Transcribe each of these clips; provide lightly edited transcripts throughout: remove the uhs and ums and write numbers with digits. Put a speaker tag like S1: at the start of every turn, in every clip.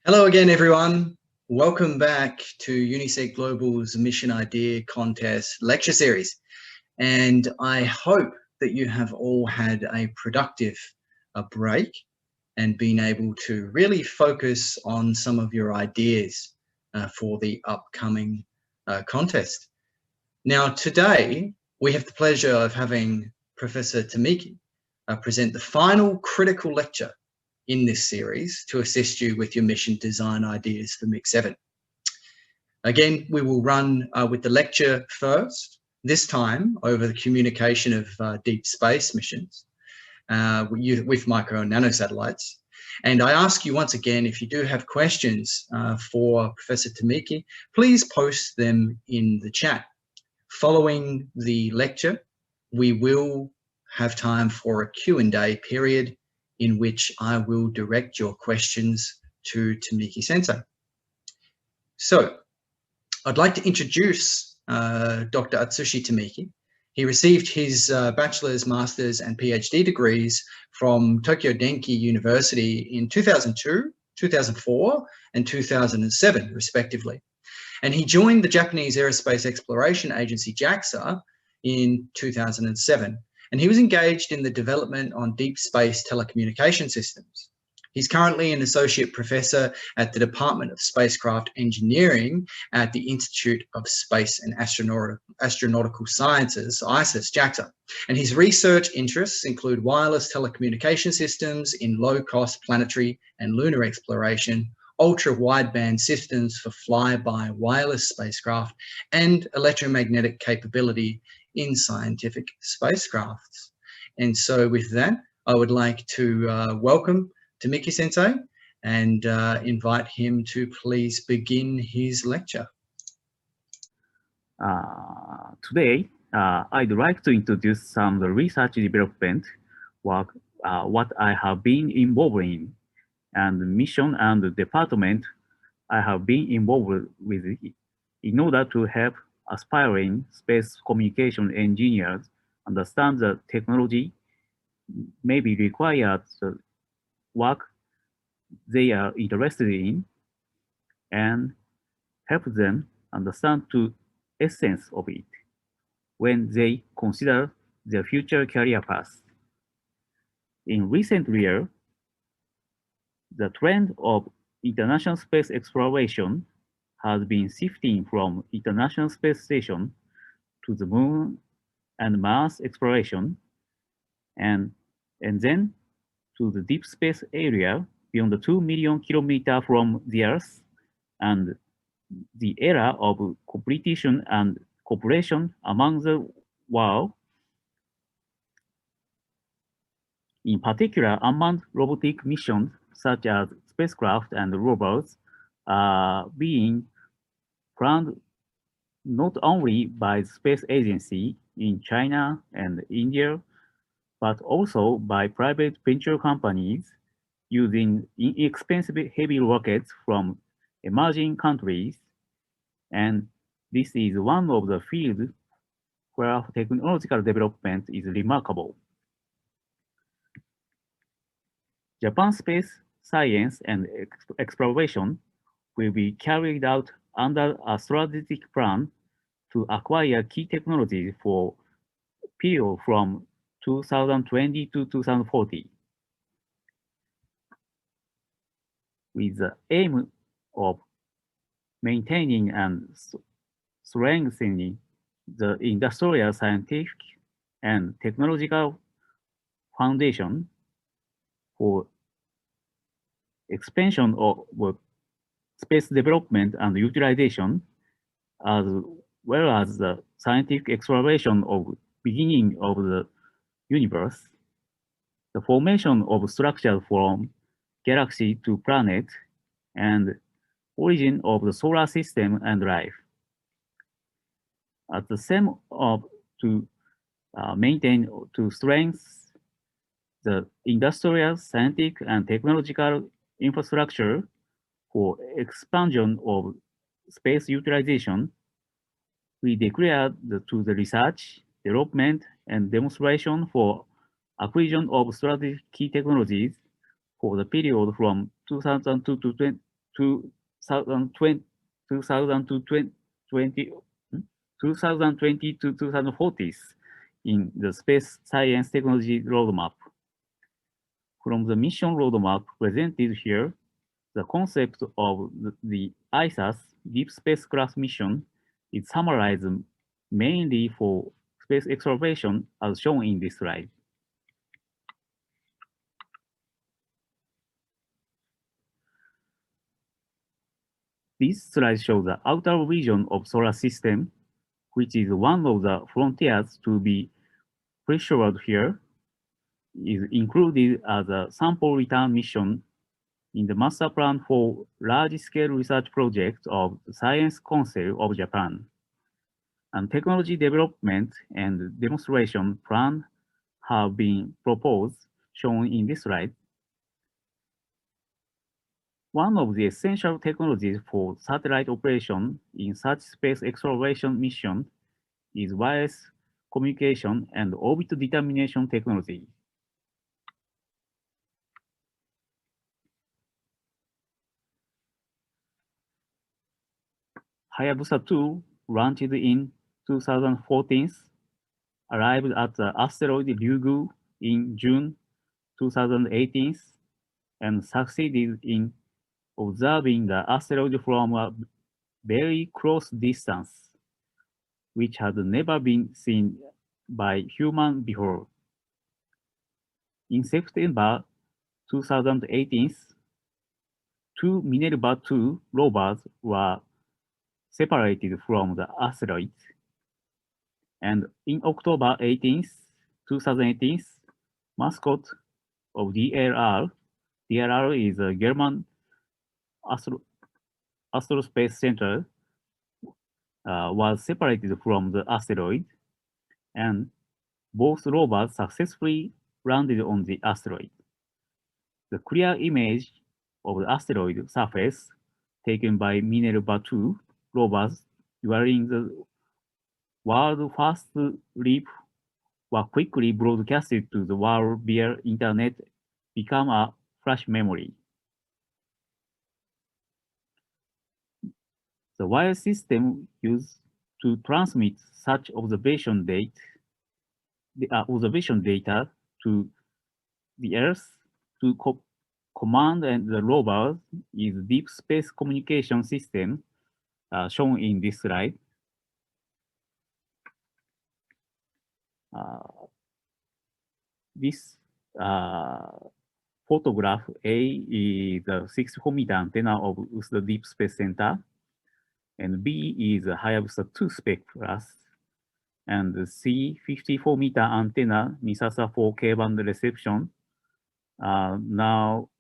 S1: Hello again, everyone. Welcome back to UNISEC Global's Mission Idea Contest lecture series. And I hope that you have all had a productive break and been able to really focus on some of your ideas for the upcoming contest. Now, today, we have the pleasure of having Professor Tamiki present the final critical lecture in this series to assist you with your mission design ideas for MIC7. Again, we will run with the lecture first, this time over the communication of deep space missions with micro and nano satellites. And I ask you once again, if you do have questions for Professor Tomiki, please post them in the chat. Following the lecture, we will have time for a Q&A period in which I will direct your questions to Tamiki Sensei. So I'd like to introduce Dr. Atsushi Tomiki. He received his bachelor's, master's, and PhD degrees from Tokyo Denki University in 2002, 2004, and 2007, respectively. And he joined the Japanese Aerospace Exploration Agency, JAXA, in 2007. And he was engaged in the development on deep space telecommunication systems. He's currently an associate professor at the Department of Spacecraft Engineering at the Institute of Space and Astronautical Sciences, ISIS, JAXA. And his research interests include wireless telecommunication systems in low-cost planetary and lunar exploration, ultra-wideband systems for flyby wireless spacecraft, and electromagnetic capability in scientific spacecrafts. And so with that, I would like to welcome Tamiki Sensei and invite him to please begin his lecture.
S2: Today, I'd like to introduce some research development work, what I have been involved in, and the mission and the department I have been involved with in order to help aspiring space communication engineers understand the technology may be required to work they are interested in and help them understand the essence of it when they consider their future career path. In recent years, the trend of international space exploration has been shifting from International Space Station to the Moon and Mars exploration, and then to the deep space area beyond the 2 million kilometers from the Earth, and the era of competition and cooperation among the world, in particular among robotic missions such as spacecraft and robots, are being planned not only by the space agency in China and India, but also by private venture companies using inexpensive heavy rockets from emerging countries. And this is one of the fields where technological development is remarkable. Japan space science and exploration will be carried out under a strategic plan to acquire key technologies for period from 2020 to 2040, with the aim of maintaining and strengthening the industrial, scientific, and technological foundation for expansion of space development and utilization, as well as the scientific exploration of beginning of the universe, the formation of structure from galaxy to planet, and origin of the solar system and life. At the same of to maintain to strengthen the industrial, scientific, and technological infrastructure for expansion of space utilization, we declared to the research, development, and demonstration for acquisition of strategic key technologies for the period from 2002 to 2020, 2020 to 2040s in the space science technology roadmap. From the mission roadmap presented here, the concept of the ISAS deep spacecraft mission is summarized mainly for space exploration as shown in this slide. This slide shows the outer region of solar system, which is one of the frontiers to be pursued here, is included as a sample return mission in the master plan for large-scale research projects of the Science Council of Japan. And technology development and demonstration plan have been proposed, shown in this slide. One of the essential technologies for satellite operation in such space exploration mission is wireless communication and orbit determination technology. Hayabusa 2, launched in 2014, arrived at the asteroid Ryugu in June 2018 and succeeded in observing the asteroid from a very close distance, which had never been seen by human before. In September 2018, two Minerva 2 rovers were separated from the asteroid. And in October 2018, mascot of DLR is a German Aerospace Center, was separated from the asteroid, and both rovers successfully landed on the asteroid. The clear image of the asteroid surface taken by Minerva 2 rovers during the world's first leap were quickly broadcasted to the world via internet, become a flash memory. The wire system used to transmit such observation data to the Earth to command and the rover is deep space communication system shown in this slide. This photograph A is the 64-meter antenna of the Deep Space Center, and B is a Hayabusa 2 spacecraft, and the C 54-meter antenna Misasa for K-band reception. Now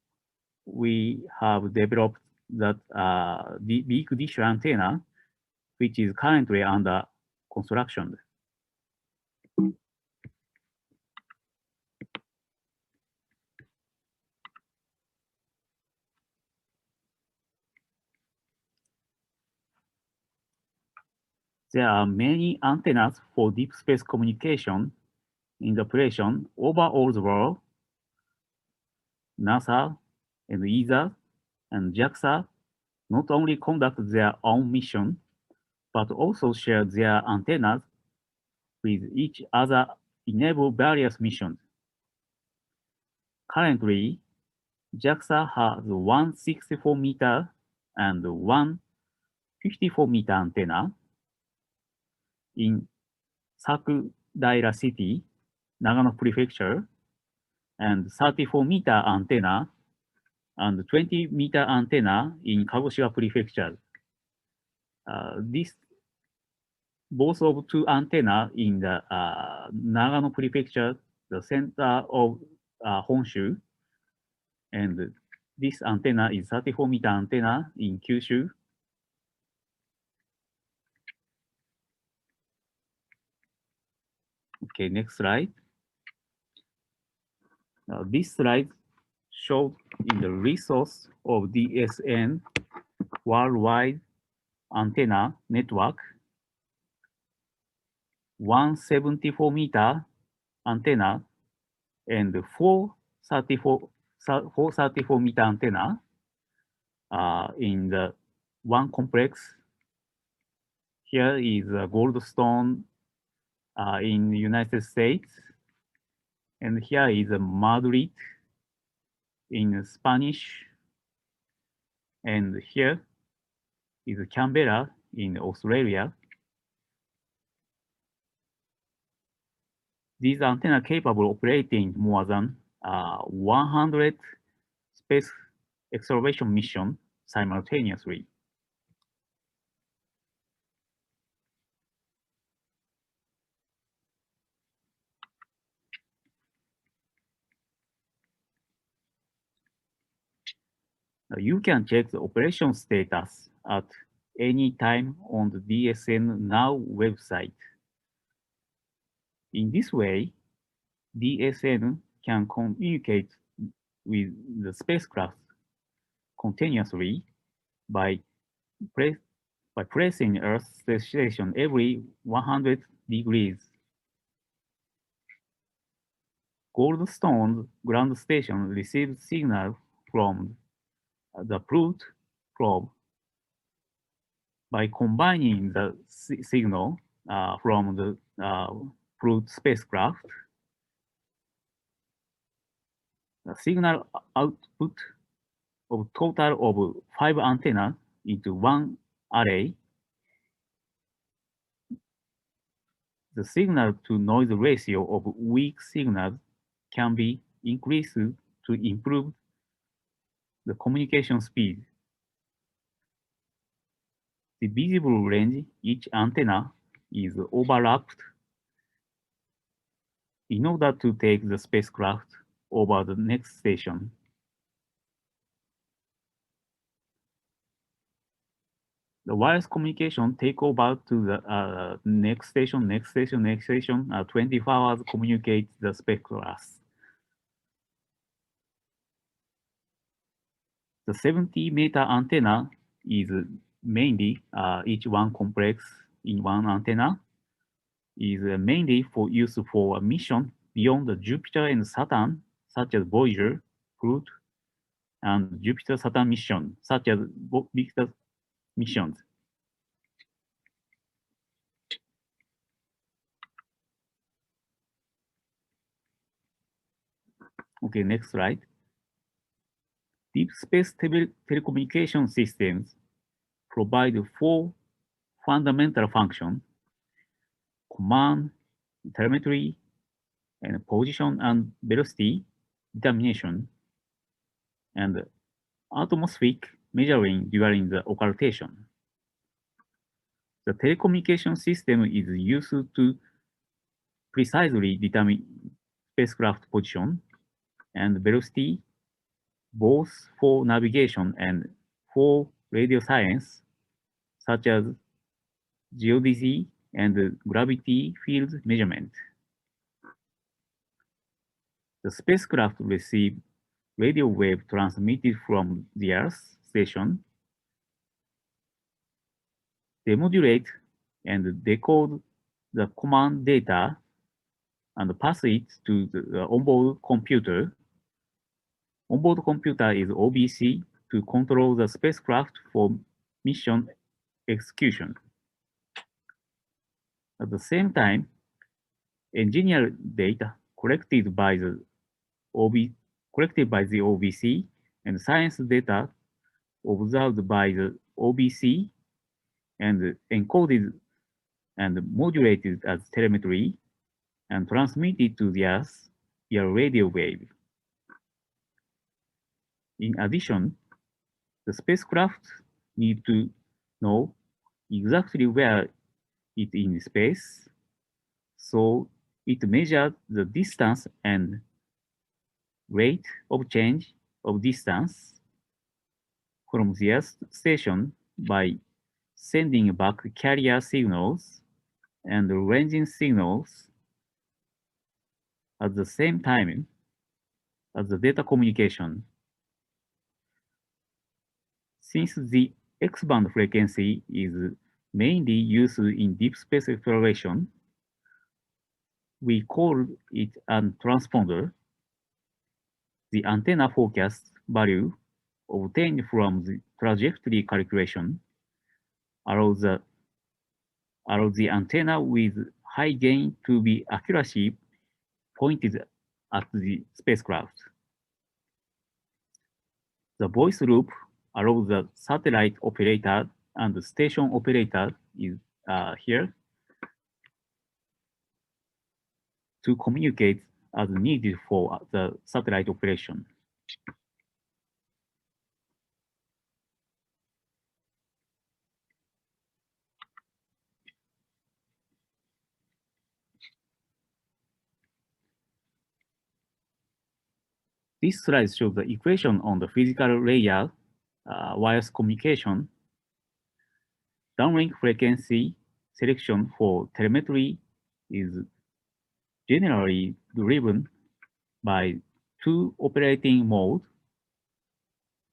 S2: we have developed that the big dish antenna, which is currently under construction. There are many antennas for deep space communication in operation over all the world. NASA and ESA and JAXA not only conduct their own mission, but also share their antennas with each other, enable various missions. Currently, JAXA has one 64-meter and one 54-meter antenna in Sakudaira City, Nagano Prefecture, and 34-meter antenna and 20-meter antenna in Kagoshima Prefecture. Both of two antennas in the Nagano Prefecture, the center of Honshu, and this antenna is 34-meter antenna in Kyushu. Okay, next slide. This slide shows in the resource of DSN worldwide antenna network, one 74-meter antenna and four 34-meter antenna in the one complex. Here is a Goldstone in the United States. And here is a Madrid in Spanish. And here is Canberra in Australia. These antennas capable of operating more than 100 space exploration missions simultaneously. You can check the operation status at any time on the DSN Now website. In this way, DSN can communicate with the spacecraft continuously by placing Earth station every 100 degrees. Goldstone ground station receives signal from the Pluto probe. By combining the signal from the Pluto spacecraft, the signal output of total of 5 antennas into one array, the signal to noise ratio of weak signals can be increased to improve the communication speed. The visible range each antenna is overlapped in order to take the spacecraft over the next station. The wireless communication take over to the next station, 24 hours communicate the spacecraft. The 70-meter antenna is mainly, each one complex in one antenna, is mainly for use for a mission beyond Jupiter and Saturn, such as Voyager, Pluto, and Jupiter-Saturn mission, such as Victor missions. Okay, next slide. Deep space telecommunication systems provide 4 fundamental functions: command, telemetry, and position and velocity determination, and atmospheric measuring during the occultation. The telecommunication system is used to precisely determine spacecraft position and velocity, both for navigation and for radio science, such as geodesy and gravity field measurement. The spacecraft receive radio wave transmitted from the Earth station, demodulate and decode the command data, and pass it to the onboard computer. Onboard computer is OBC to control the spacecraft for mission execution. At the same time, engineered data collected by the OBC and science data observed by the OBC and encoded and modulated as telemetry and transmitted to the Earth via radio wave. In addition, the spacecraft need to know exactly where it is in space, so it measures the distance and rate of change of distance from the Earth station by sending back carrier signals and ranging signals at the same time as the data communication. Since the X-band frequency is mainly used in deep space exploration, we call it a transponder. The antenna forecast value obtained from the trajectory calculation allows the antenna with high gain to be accurately pointed at the spacecraft. The voice loop allows the satellite operator and the station operator is here to communicate as needed for the satellite operation. This slide shows the equation on the physical layer, wireless communication. Downlink frequency selection for telemetry is generally driven by two operating modes,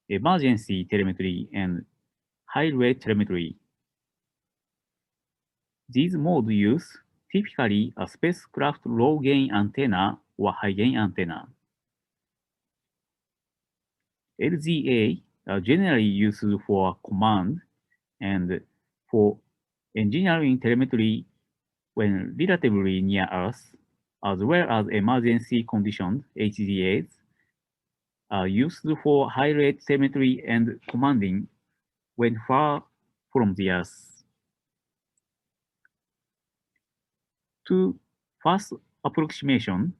S2: emergency telemetry and high-rate telemetry. These modes use typically a spacecraft low-gain antenna or high-gain antenna. LZA are generally used for command and for engineering telemetry when relatively near Earth, as well as emergency conditions, HGAs, are used for high-rate telemetry and commanding when far from the Earth. To fast approximation,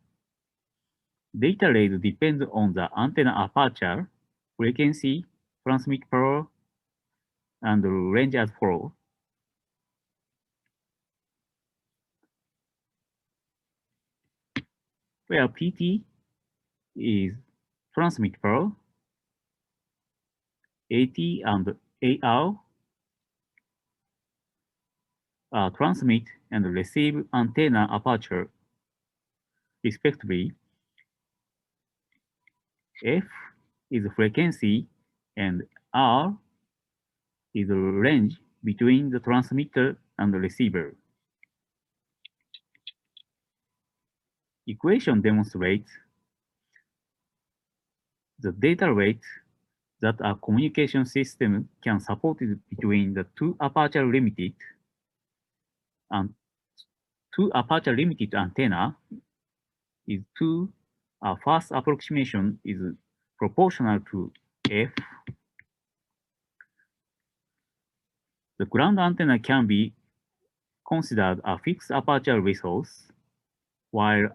S2: data rate depends on the antenna aperture, frequency, transmit power, and range as follows. Where PT is transmit power, AT and AR are transmit and receive antenna aperture, respectively. F is frequency and R is the range between the transmitter and the receiver. Equation demonstrates the data rate that a communication system can support between the two aperture limited antenna is to a fast approximation is proportional to F. The ground antenna can be considered a fixed aperture resource, while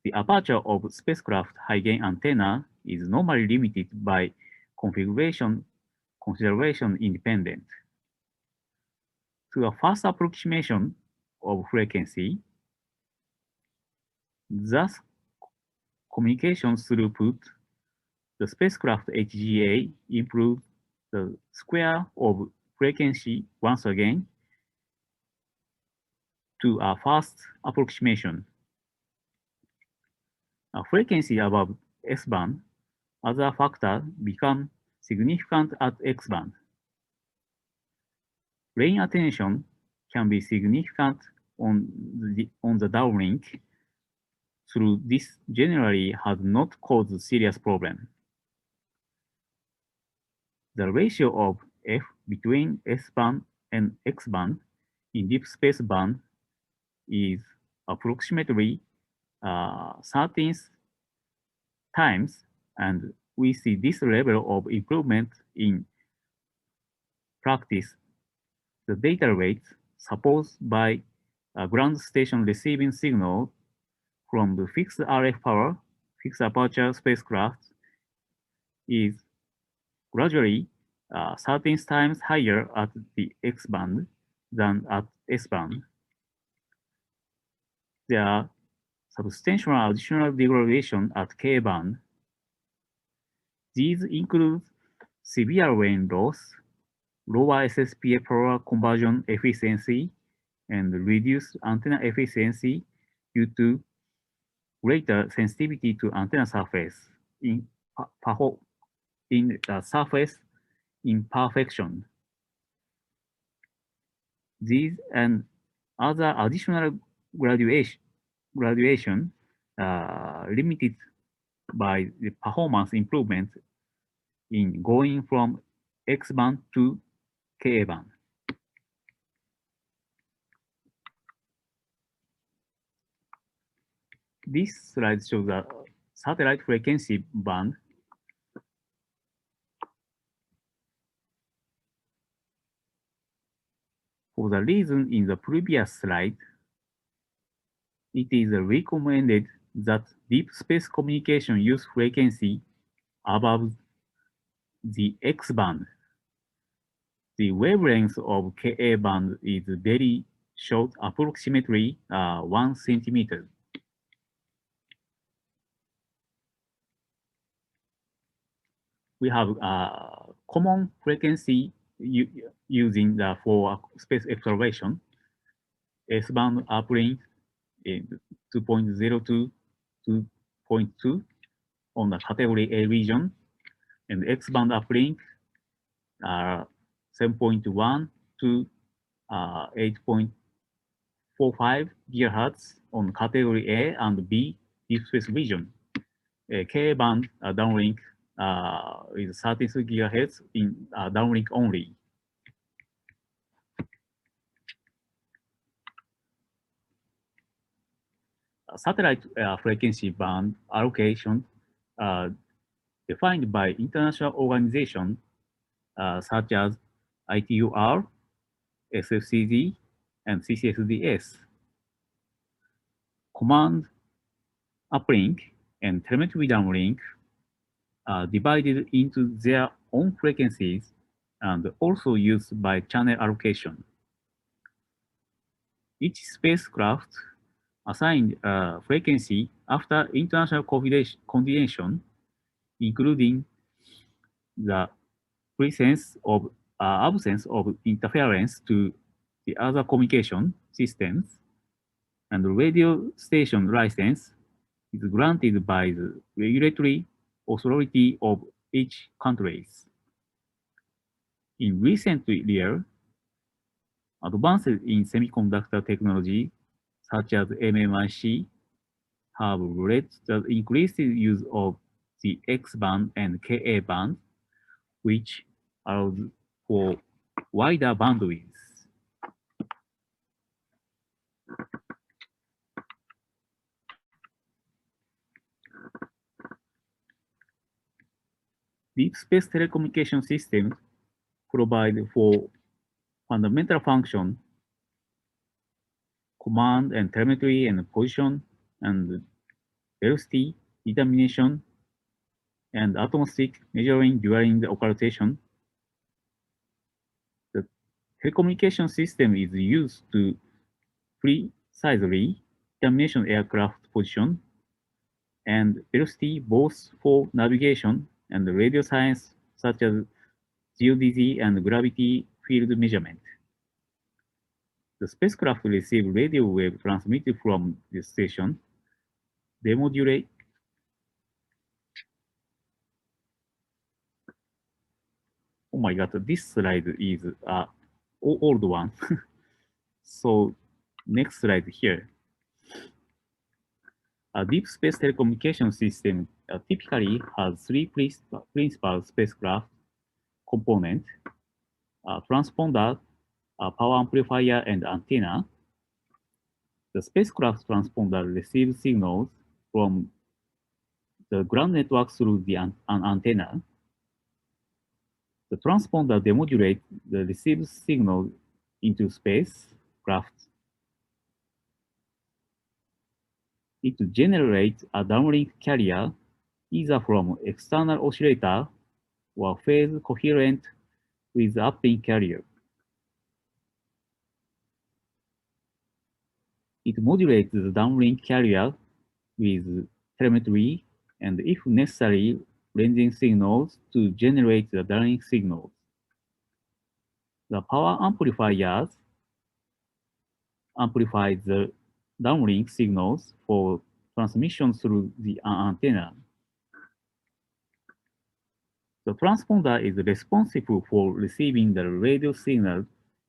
S2: the aperture of spacecraft high-gain antenna is normally limited by configuration consideration independent. To a fast approximation of frequency, thus communication throughput, the spacecraft HGA improves the square of frequency once again to a fast approximation. A frequency above S-band, other factors become significant at X-band. Rain attenuation can be significant on the downlink, through this generally has not caused serious problem. The ratio of F between S-band and X-band in deep space band is approximately 13 times, and we see this level of improvement in practice. The data rate supposed by a ground station receiving signal from the fixed RF power, fixed aperture spacecraft is gradually 13 times higher at the X-band than at S-band. There are substantial additional degradation at K-band. These include severe rain loss, lower SSPA power conversion efficiency, and reduced antenna efficiency due to greater sensitivity to antenna surface in surface imperfection. These and other additional graduation limited by the performance improvement in going from X band to Ka band. This slide shows the satellite frequency band. For the reason in the previous slide, it is recommended that deep space communication use frequency above the X band. The wavelength of Ka band is very short, approximately 1 centimeter. We have a common frequency using for space exploration. S-band uplink is 2.0 to 2.2 on the category A region, and X-band uplink 7.1 to 8.45 gigahertz on category A and B deep space region. K-band downlink is 33 gigahertz in downlink only. Satellite frequency band allocation defined by international organizations such as ITUR, SFCD, and CCSDS. Command uplink and telemetry downlink are divided into their own frequencies and also used by channel allocation. Each spacecraft assigned a frequency after international coordination, including the presence of absence of interference to the other communication systems, and the radio station license is granted by the regulatory authority of each country. In recent years, advances in semiconductor technology, such as MMIC, have led to the increased use of the X band and Ka band, which allows for wider bandwidths. Deep space telecommunication systems provide for fundamental function, command and telemetry and position and velocity determination and atmospheric measuring during the occultation. The telecommunication system is used to precisely determine aircraft position and velocity both for navigation and radio science such as geodesy and gravity field measurement. The spacecraft receive radio wave transmitted from the station, demodulate. Oh my God, this slide is an old one. So next slide here. A deep space telecommunication system typically has three principal spacecraft components: a transponder, a power amplifier, and antenna. The spacecraft transponder receives signals from the ground network through an antenna. The transponder demodulates the received signal into spacecraft. It generates a downlink carrier either from external oscillator or phase coherent with the uplink carrier. It modulates the downlink carrier with telemetry and, if necessary, lensing signals to generate the downlink signals. The power amplifiers amplify the downlink signals for transmission through the antenna. The transponder is responsible for receiving the radio signals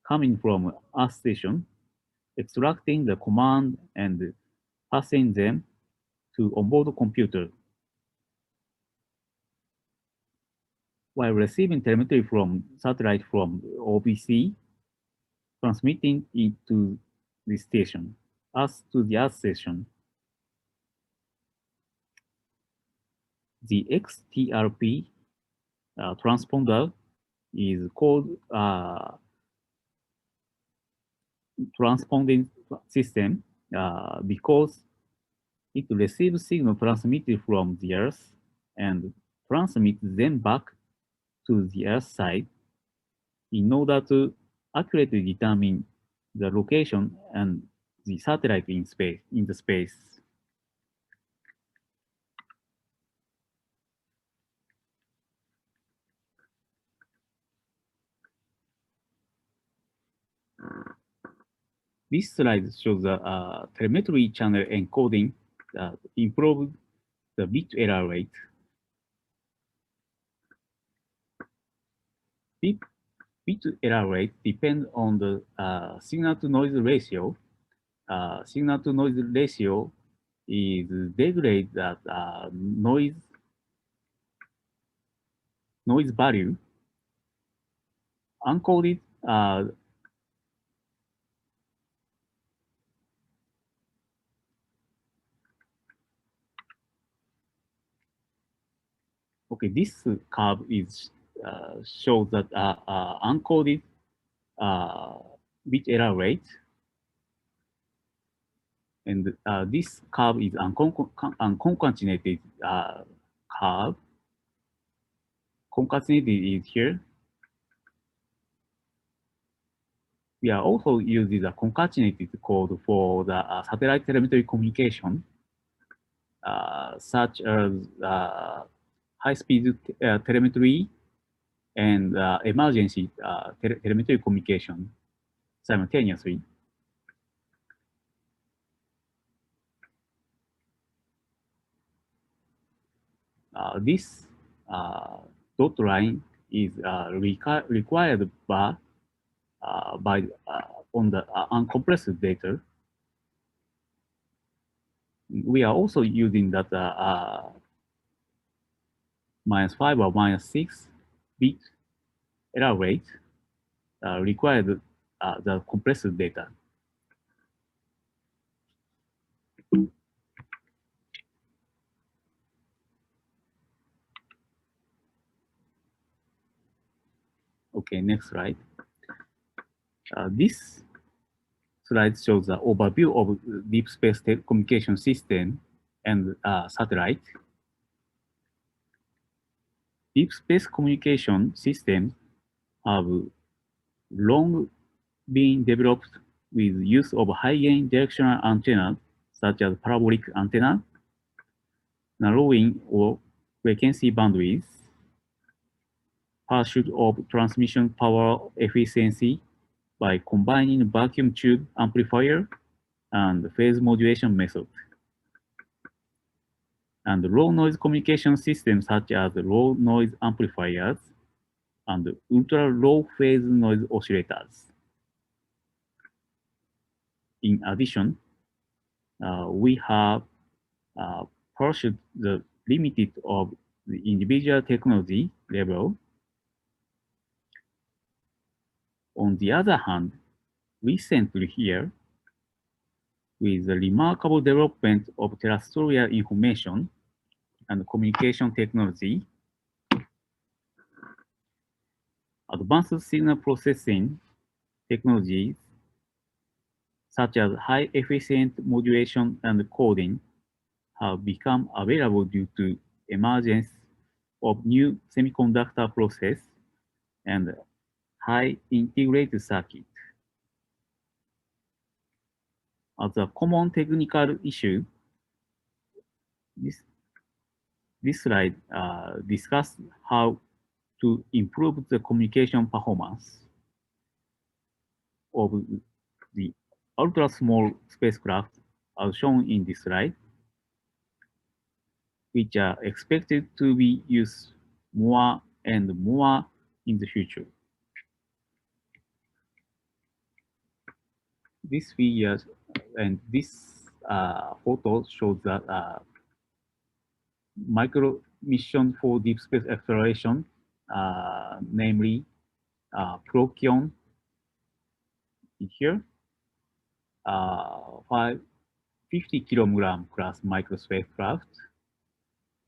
S2: coming from Earth station, extracting the command and passing them to onboard computer. while receiving telemetry from satellite from OBC, transmitting it to the station, to the Earth station. The XTRP transponder is called transponding system because it receives signal transmitted from the Earth and transmits them back to the Earth side in order to accurately determine the location and the satellite in the space. This slide shows the telemetry channel encoding that improved the bit error rate. Bit error rate depends on the signal-to-noise ratio. Signal-to-noise ratio is regulated that noise value uncoded okay, this curve is shows that uncoded bit error rate, and this curve is unconcatenated curve. Concatenated is here. We are also using the concatenated code for the satellite telemetry communication, such as high-speed telemetry and emergency telemetry communication simultaneously. This dot line is required by on the uncompressed data. We are also using that -5 or -6 bit error rate required the compressed data. Okay, next slide. This slide shows the overview of deep space communication system and satellite. Deep space communication systems have long been developed with use of high-gain directional antennas, such as parabolic antenna, narrowing or frequency boundaries, pursuit of transmission power efficiency by combining vacuum tube amplifier and phase modulation method, and low noise communication systems such as low noise amplifiers and ultra low phase noise oscillators. In addition, we have pursued the limit of the individual technology level. On the other hand, recently here, with the remarkable development of terrestrial information and communication technology, advanced signal processing technologies such as high efficient modulation and coding have become available due to emergence of new semiconductor process and high integrated circuit. As a common technical issue, this slide discusses how to improve the communication performance of the ultra-small spacecraft as shown in this slide, which are expected to be used more and more in the future. This figure and this photo shows that micro mission for deep space exploration namely Procyon here, 50 kilogram class microspacecraft,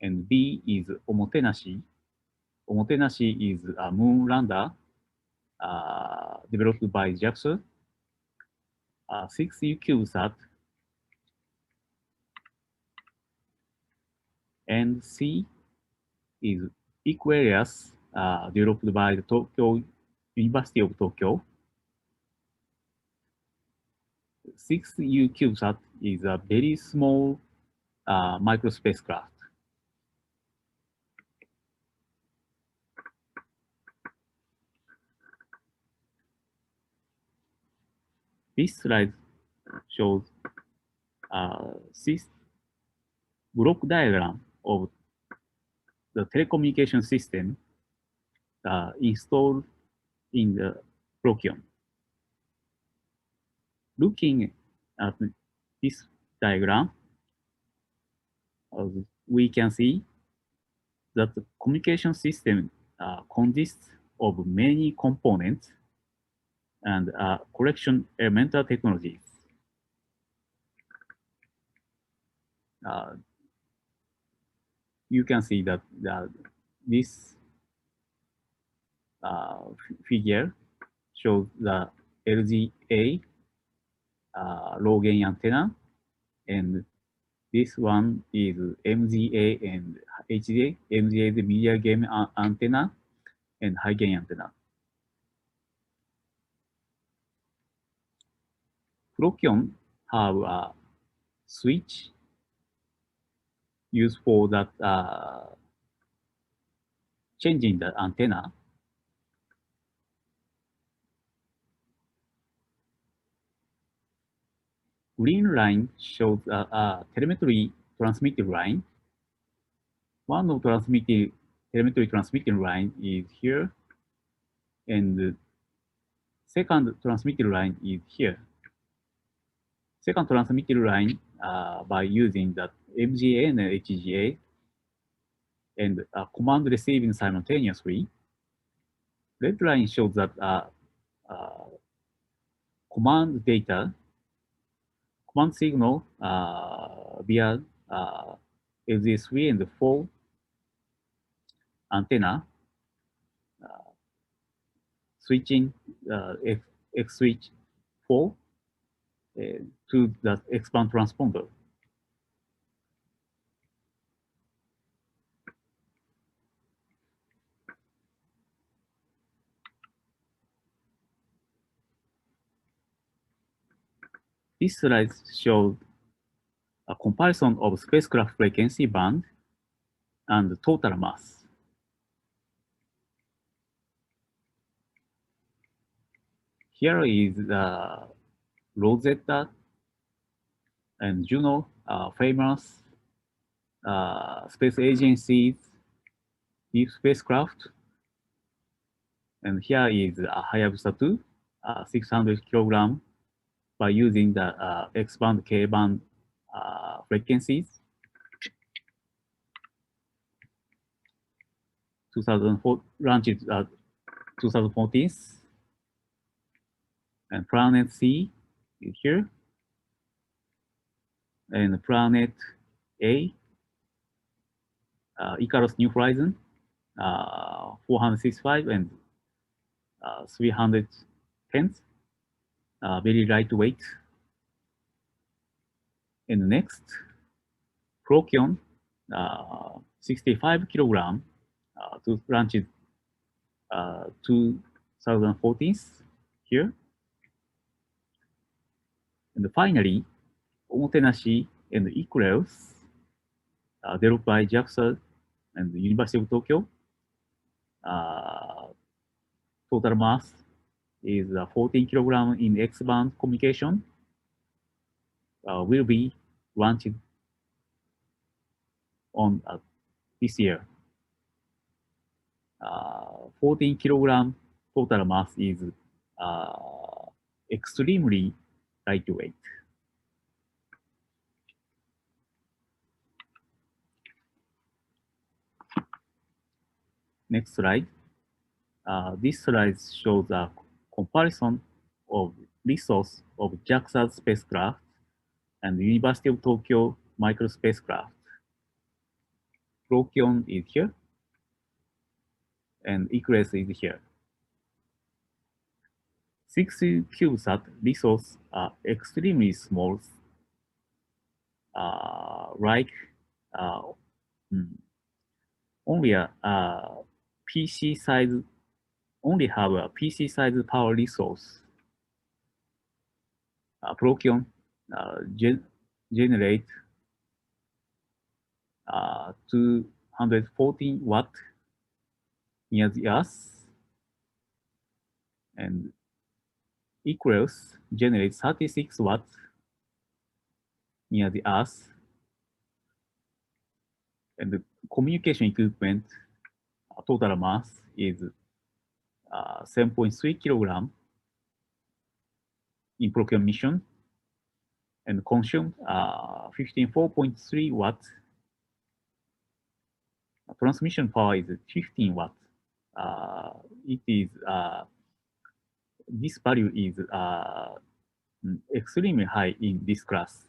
S2: and B is Omotenashi. Omotenashi is a moon lander developed by JAXA. 6U CubeSat, and C is Equarius, developed by the Tokyo University of Tokyo. 6U CubeSat is a very small microspacecraft. This slide shows this block diagram of the telecommunication system installed in the Procyon. Looking at this diagram, we can see that the communication system consists of many components and collection elemental technologies. You can see that this figure shows the LGA low gain antenna, and this one is MGA and HGA. MGA is the media gain antenna and high gain antenna. Procyon have a switch used for that changing the antenna. Green line shows a telemetry transmitted line. One of telemetry transmitted line is here, and the second transmitted line is here. Second transmitted line by using the MGA and HGA and command receiving simultaneously. Red line shows that command data, command signal via LZ3 and 4 antenna switching X switch 4 to the X-band transponder. This slide shows a comparison of spacecraft frequency band and total mass. Here is the Rosetta and Juno, famous space agencies, deep spacecraft. And here is a Hayabusa 2, 600 kilogram by using the X-band, K-band frequencies. 2004 launched 2014, and Planet C is here, and Planet A, Icarus New Horizon, 465 and 310, very lightweight. And next, Procyon, 65 kilogram, to launch 2014 here. And finally, Omotenashi and Equarius, developed by JAXA and the University of Tokyo. Total mass is 14 kilogram in X-band communication. Will be launched on this year. 14 kilogram total mass is extremely lightweight. Next slide. This slide shows a comparison of resource of JAXA spacecraft and University of Tokyo micro spacecraft. Procyon is here, and Equus is here. 6 CubeSat resources are extremely small, like only a PC size, only have a PC size power resource. Procyon generate 214 watt near the Earth, and Equus generates 36 watts near the Earth, and the communication equipment total mass is 7.3 kilogram in Procyon mission, and consumed 54.3 watts. Transmission power is 15 watts. It is this value is extremely high in this class.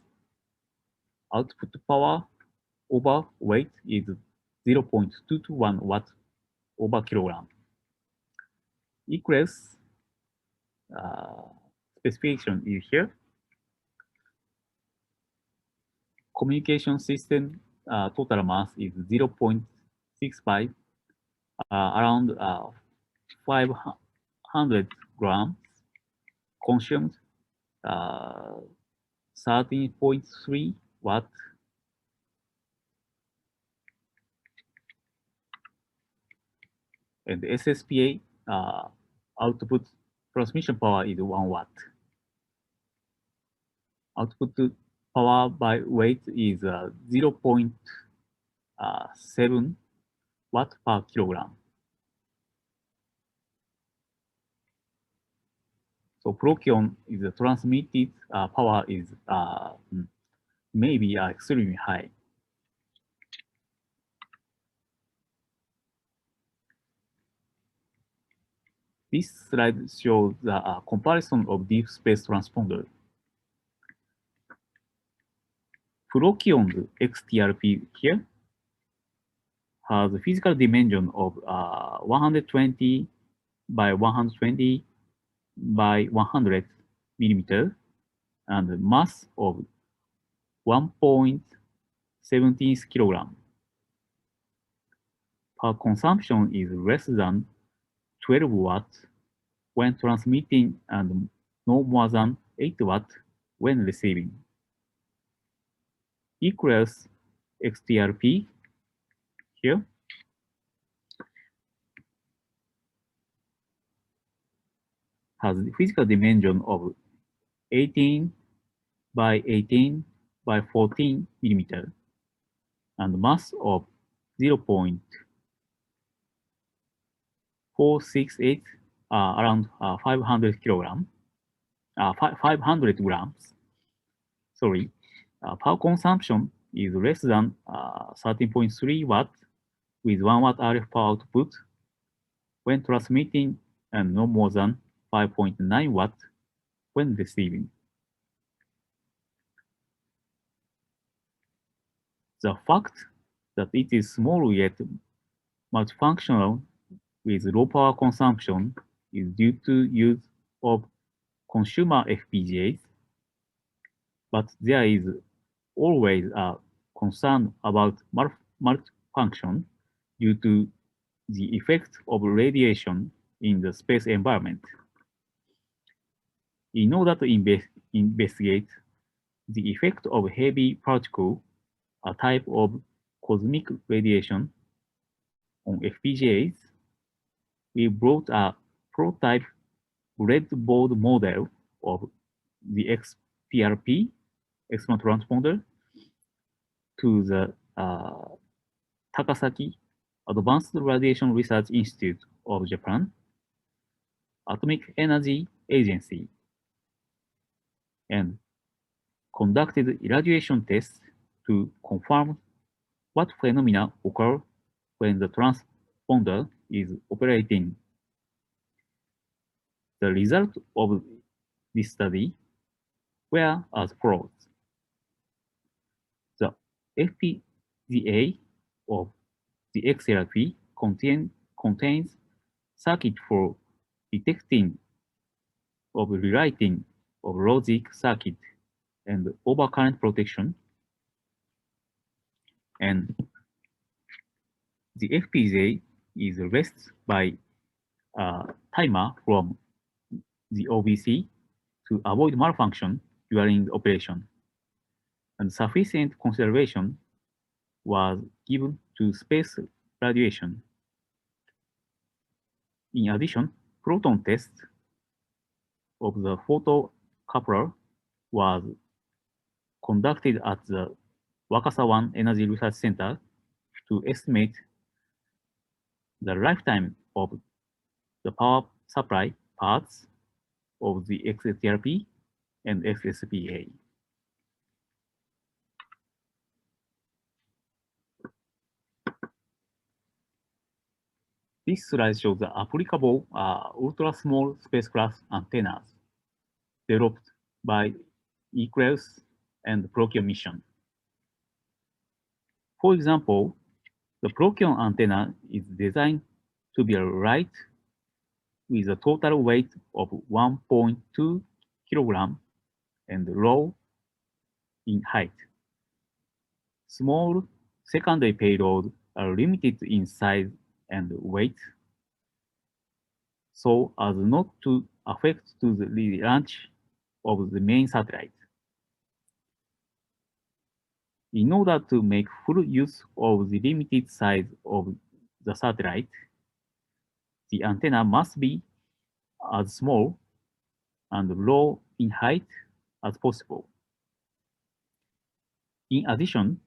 S2: Output power over weight is 0.221 watt over kilogram. Equals specification is here. Communication system total mass is 0.65, around 500 grams. Consumed 13.3 watt. And the SSPA output transmission power is 1 watt. Output power by weight is 0.7 watt per kilogram. So Procyon is transmitted power is maybe extremely high. This slide shows the comparison of deep space transponder. Procyon's XTRP here has a physical dimension of 120 by 120 by 100 millimeter and mass of 1.17 kilogram. Power consumption is less than 12 watts when transmitting and no more than 8 watts when receiving. Equals XTRP here. Has the physical dimension of 18 by 18 by 14 millimeter and mass of 0.468, around 500 kilogram, 500 grams. Sorry, power consumption is less than 13.3 watt with 1 watt RF power output when transmitting and no more than 5.9 watt when receiving. The fact that it is small yet multifunctional with low power consumption is due to use of consumer FPGAs, but there is always a concern about malfunction due to the effect of radiation in the space environment. In order to investigate the effect of heavy particle, a type of cosmic radiation, on FPGAs, we brought a prototype breadboard model of the XTRP, external transponder, to the Takasaki Advanced Radiation Research Institute of Japan, Atomic Energy Agency, and conducted irradiation tests to confirm what phenomena occur when the transponder is operating The results of this study were as follows. The FPGA of the XLP contains circuit for detecting of rewriting of logic circuit and overcurrent protection. And the FPGA is raised by a timer from the OBC to avoid malfunction during the operation. And sufficient consideration was given to space radiation. In addition, proton test of the photocoupler was conducted at the Wakasa 1 Energy Research Center to estimate the lifetime of the power supply parts of the XTRP and XSPA. This slide shows the applicable ultra-small spacecraft antennas developed by ECREUS and Procyon mission. For example, the Procyon antenna is designed to be light with a total weight of 1.2 kilogram and low in height. Small secondary payloads are limited in size and weight, so as not to affect to the launch of the main satellite. In order to make full use of the limited size of the satellite, the antenna must be as small and low in height as possible. In addition,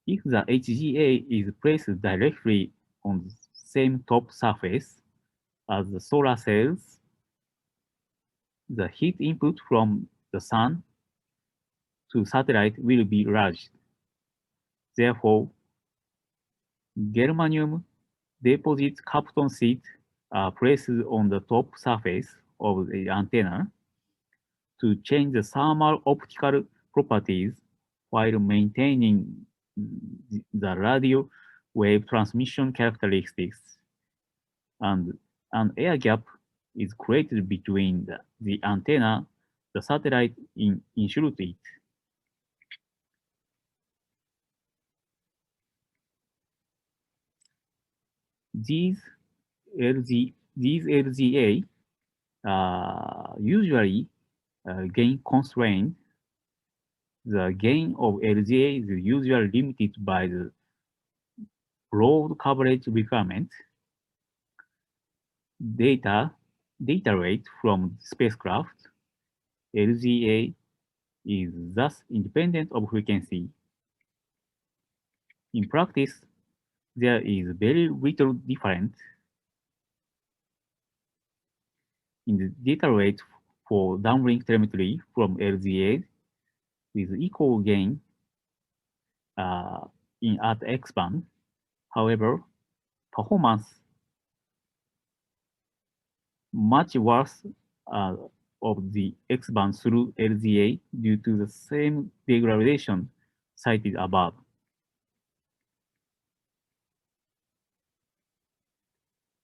S2: if the HGA is placed directly on the same top surface as the solar cells, the heat input from the sun to satellite will be large. Therefore, germanium deposit Kapton sheet are placed on the top surface of the antenna to change the thermal optical properties while maintaining the radio wave transmission characteristics, and an air gap is created between the antenna, the satellite insulate it. These LGA usually gain constrained. The gain of LGA is usually limited by the broad coverage requirement. Data rate from spacecraft, LGA is thus independent of frequency. In practice, there is very little difference in the data rate for downlink telemetry from LGA with equal gain at X band. However, performance much worse of the X band through LGA due to the same degradation cited above.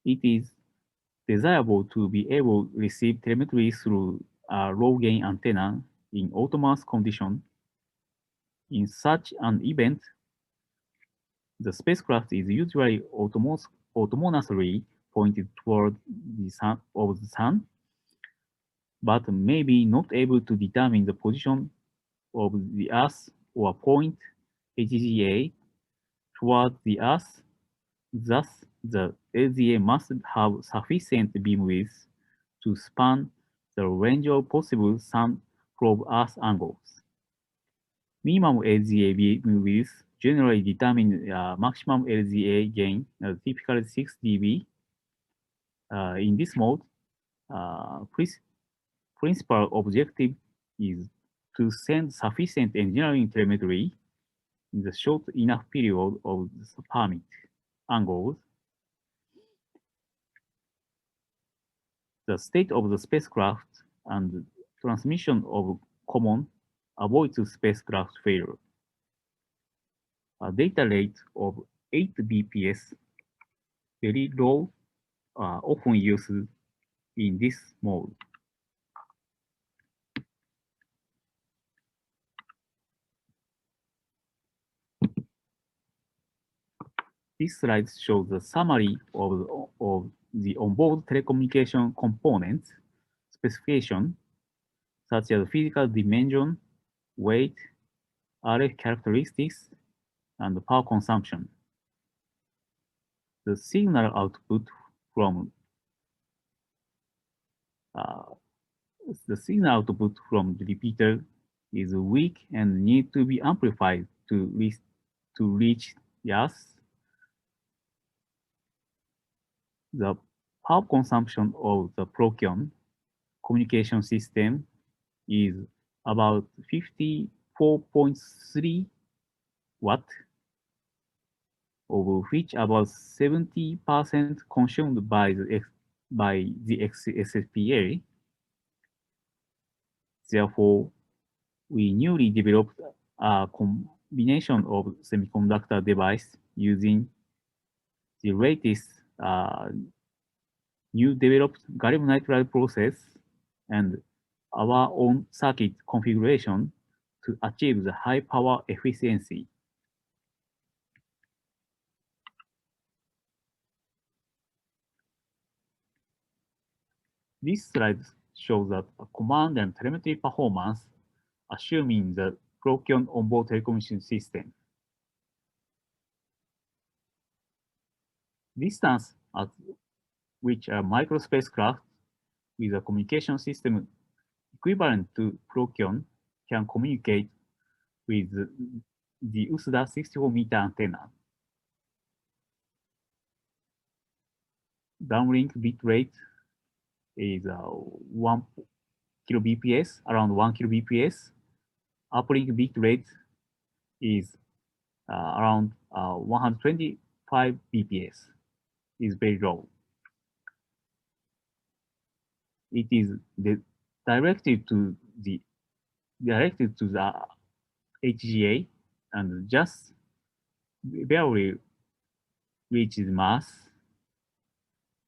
S2: It is desirable to be able to receive telemetry through a low-gain antenna in autonomous condition. In such an event, the spacecraft is usually autonomously pointed toward the sun, but may be not able to determine the position of the Earth or point HGA toward the Earth. Thus, the LGA must have sufficient beamwidth to span the range of possible sun probe Earth angles. Minimum LGA beamwidth generally determine maximum LGA gain, typically 6 dB. In this mode, principal objective is to send sufficient engineering telemetry in the short enough period of the permit angles. the state of the spacecraft and transmission of common avoids spacecraft failure. A data rate of 8 bps, very low, often used in this mode. This slide shows the summary of the onboard telecommunication components specification, such as physical dimension, weight, RF characteristics, and power consumption. The signal output from the repeater is weak and need to be amplified to reach the Earth. The power consumption of the Procyon communication system is about 54.3 watt, of which about 70% consumed by the SSPA. Therefore, we newly developed a combination of semiconductor device using the latest new developed gallium nitride process and our own circuit configuration to achieve the high power efficiency. This slide shows that command and telemetry performance, assuming the Procyon onboard telecommunication system. Distance at which a micro spacecraft with a communication system equivalent to Procyon can communicate with the USDA 64-meter antenna. Downlink bit rate is 1 kbps, around 1 kbps. Uplink bit rate is around 125 bps. Is very low. It is directed to the HGA and just barely reaches mass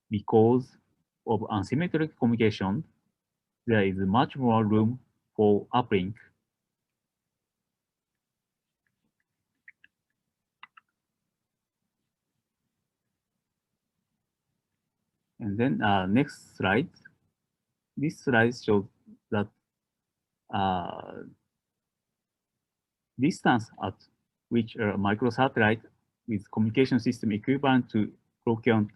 S2: because of asymmetric communication. There is much more room for uplink. And then next slide. This slide shows that distance at which a microsatellite with communication system equivalent to Procyon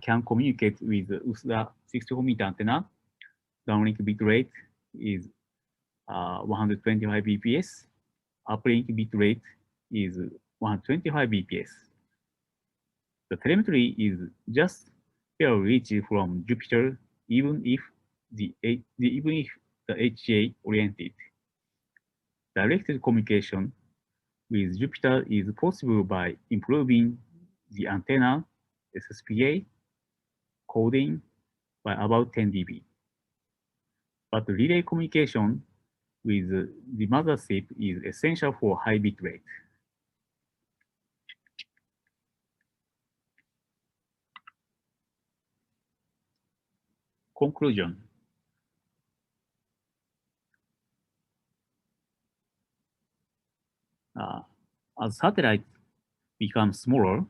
S2: can communicate with the USDA 64-meter antenna. Downlink bit rate is 125 bps. Uplink bit rate is 125 bps. The telemetry is just barely reached from Jupiter, even if the HGA oriented. Directed communication with Jupiter is possible by improving the antenna SSPA coding by about 10 dB. But relay communication with the mothership is essential for high bit rate. Conclusion. As satellites become smaller,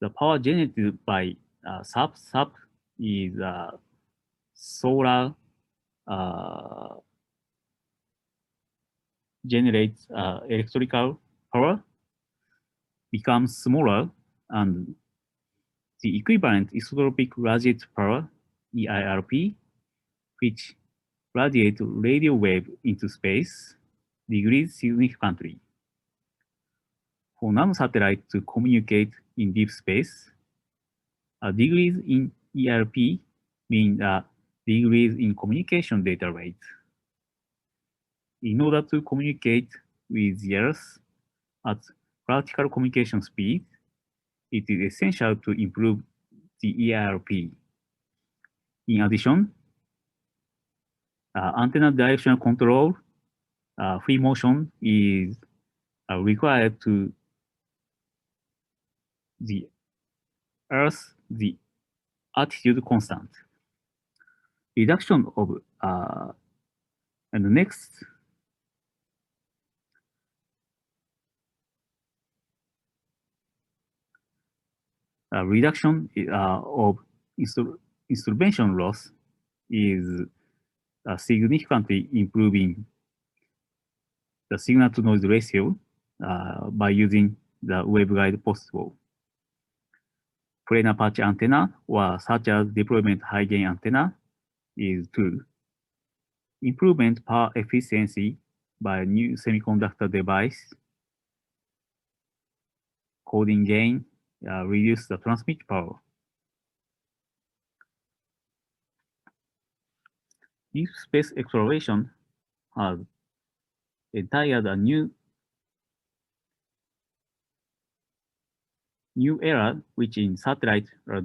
S2: the power generated by SAP is solar generates electrical power becomes smaller, and the equivalent isotropic radiate power, EIRP, which radiate radio wave into space, decreases significantly. For nanosatellite to communicate in deep space, a decrease in ERP means a decrease in communication data rate. In order to communicate with the Earth at practical communication speed, it is essential to improve the ERP. In addition, antenna directional control, free motion is required to the Earth, the attitude constant. Reduction of and next reduction of instrumentation loss is significantly improving the signal to noise ratio by using the waveguide possible. Planar patch antenna or such as deployment high gain antenna is 2. Improvement power efficiency by new semiconductor device. Coding gain, reduce the transmit power. Deep space exploration has entered a new era, which in satellite are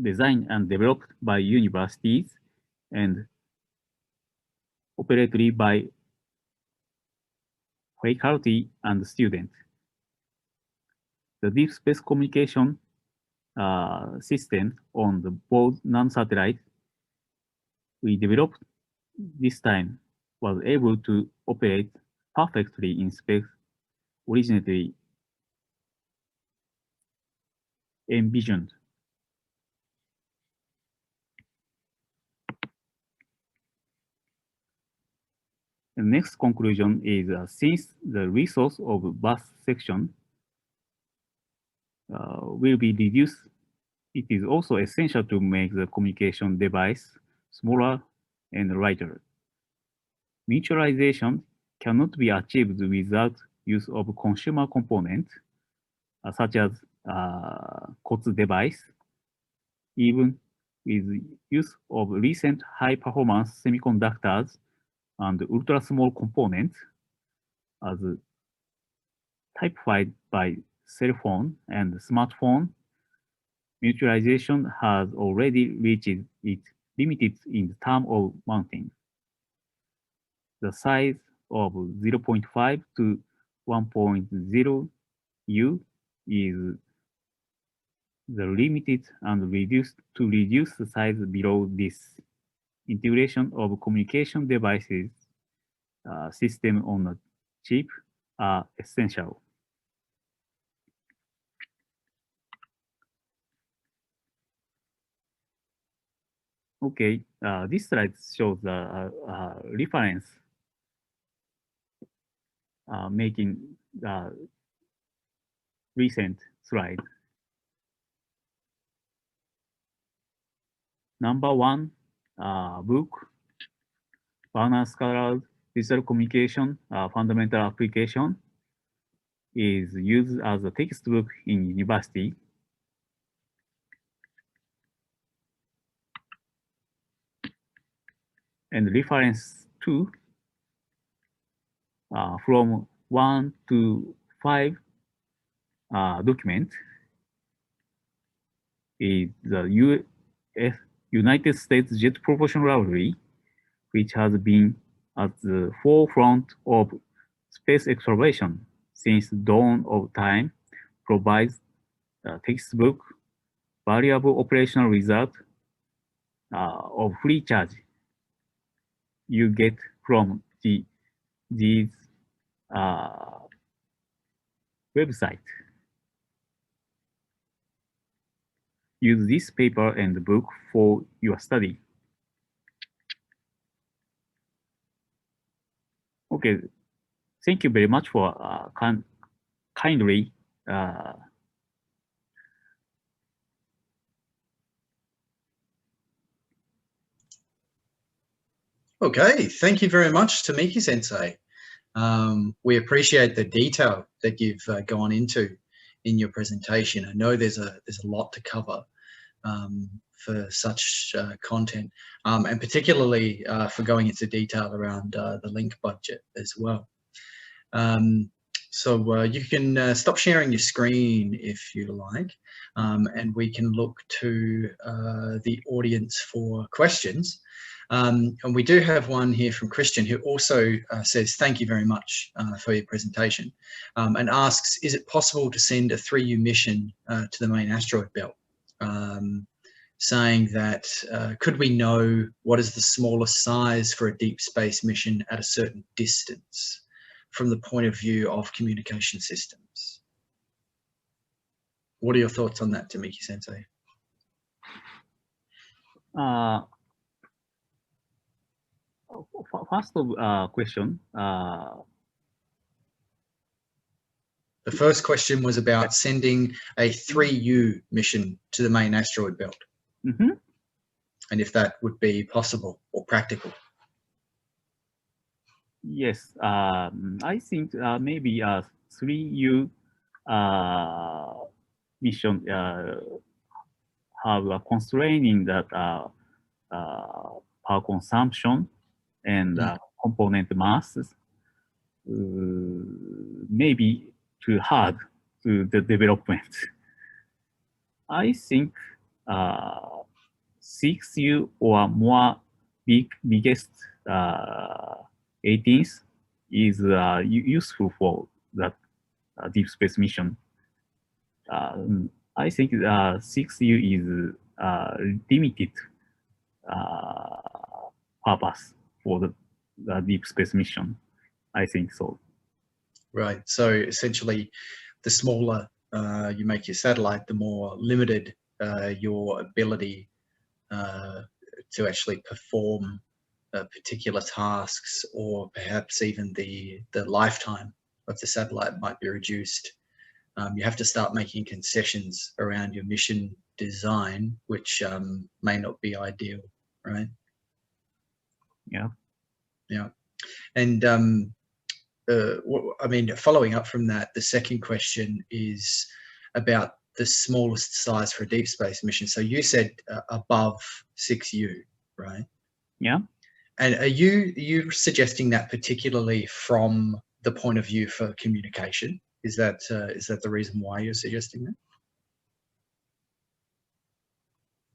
S2: designed and developed by universities and operated by faculty and students. The deep space communication system on the board non-satellite we developed this time was able to operate perfectly in space originally envisioned. The next conclusion is since the resource of bus section will be reduced, it is also essential to make the communication device smaller and lighter. Mutualization cannot be achieved without use of consumer components such as COTS device, even with use of recent high-performance semiconductors and ultra-small components as typified by cell phone and smartphone, mutualization has already reached its limits in terms of mounting. The size of 0.5 to 1.0 U is the limited and reduce the size below this. Integration of communication devices system on a chip are essential. Okay, this slide shows the reference making the recent slide. Number 1, book, Warner-Scattered Digital Communication Fundamental Application is used as a textbook in university. And reference 2 from 1 to 5 document is the United States Jet Propulsion Laboratory, which has been at the forefront of space exploration since dawn of time, provides a textbook, variable operational result of free charge you get from these website. Use this paper and book for your study. Okay, thank you very much for kindly
S1: Okay, thank you very much, Tomiki Sensei. We appreciate the detail that you've gone into in your presentation. I know there's a lot to cover for such content, and particularly for going into detail around the link budget as well. So you can stop sharing your screen if you like, and we can look to the audience for questions. And we do have one here from Christian, who also says, thank you very much for your presentation, and asks, is it possible to send a 3U mission to the main asteroid belt? Saying that, could we know what is the smallest size for a deep space mission at a certain distance from the point of view of communication systems? What are your thoughts on that, Tomiki-sensei?
S2: First question.
S1: The first question was about sending a 3U mission to the main asteroid belt.
S2: Mm-hmm.
S1: And if that would be possible or practical.
S2: Yes, I think maybe 3U mission have a constraining that power consumption and component masses maybe too hard to the development. I think 6U or more biggest 18th is useful for that deep space mission. I think 6U is limited purpose for the deep space mission. I think so.
S1: Right. So essentially, the smaller you make your satellite, the more limited your ability to actually perform particular tasks, or perhaps even the lifetime of the satellite might be reduced. You have to start making concessions around your mission design, which may not be ideal, right?
S2: Yeah.
S1: Yeah. And I mean, following up from that, the second question is about the smallest size for a deep space mission. So you said above 6U, right?
S2: Yeah.
S1: And are you suggesting that particularly from the point of view for communication? Is that the reason why you're suggesting
S2: that?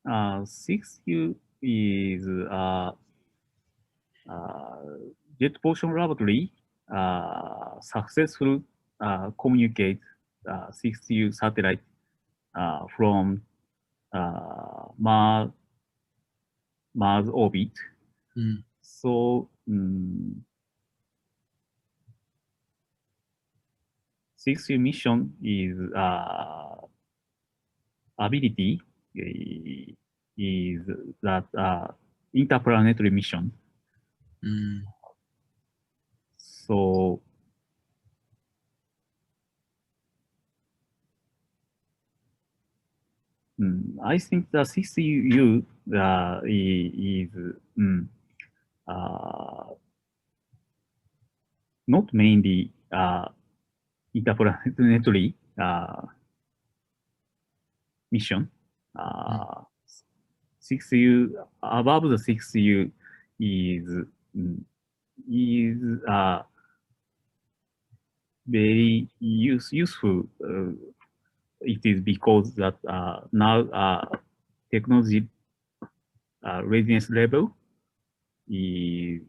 S2: 6U is Jet Propulsion Laboratory successful communicate 6U satellite from Mars orbit. So 6U mission is ability is that interplanetary mission. So I think the 6U is not mainly interplanetary mission. 6U above the 6U is very useful. It is because that now technology readiness level is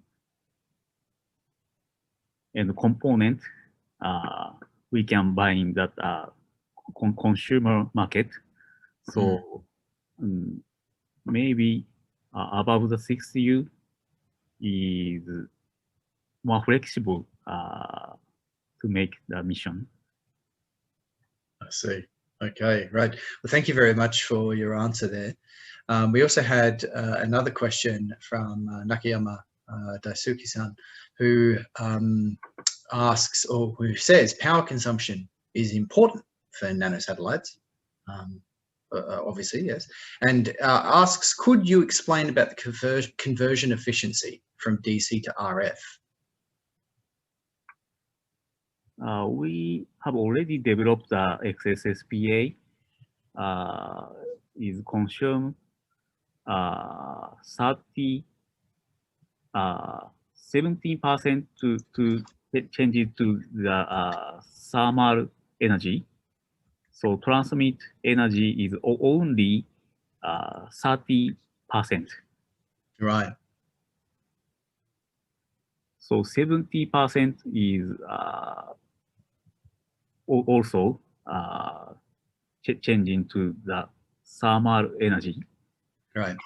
S2: and component we can buy in that consumer market. So maybe above the 6U is more flexible to make the mission.
S1: I see. Okay, right. Well, thank you very much for your answer there. We also had another question from Nakayama Daisuke-san, who asks, or who says, power consumption is important for nanosatellites. Obviously, yes. And asks, could you explain about the conversion efficiency from DC to RF?
S2: We have already developed the XSSPA. Is consumed 17% to changes to the thermal energy. So transmit energy is only 30%.
S1: Right.
S2: So 70% is also changing to the thermal energy.
S1: Right.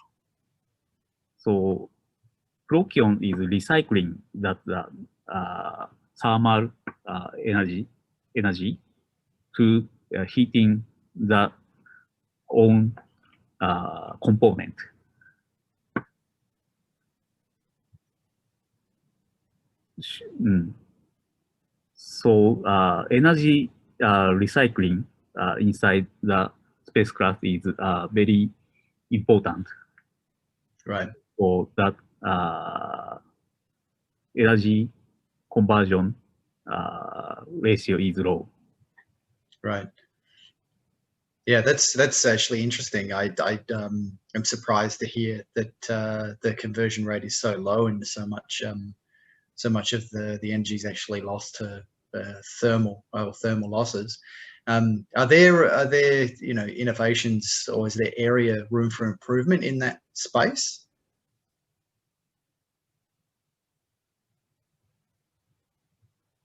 S2: So Prokion is recycling that thermal energy to heating the own component. So energy recycling inside the spacecraft is very important.
S1: Right.
S2: For that energy conversion ratio is low.
S1: Right. Yeah, that's actually interesting. I am surprised to hear that the conversion rate is so low and so much of the energy is actually lost to thermal losses. Are there innovations, or is there room for improvement in that space?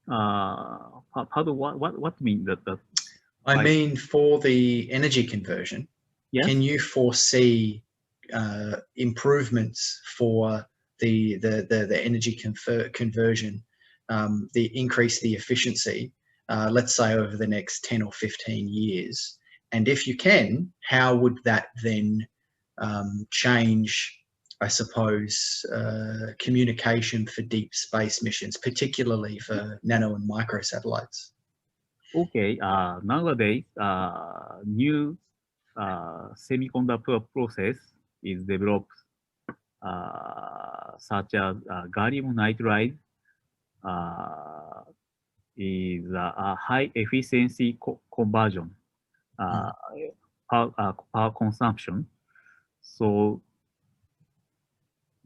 S2: Pardon, what mean that?
S1: I mean, for the energy conversion,
S2: yes?
S1: Can you foresee improvements for the energy conversion, increase the efficiency, let's say over the next 10 or 15 years? And if you can, how would that then change, I suppose, communication for deep space missions, particularly for nano and micro satellites?
S2: Okay, nowadays, new semiconductor process is developed, such as gallium nitride is a high efficiency conversion power consumption. So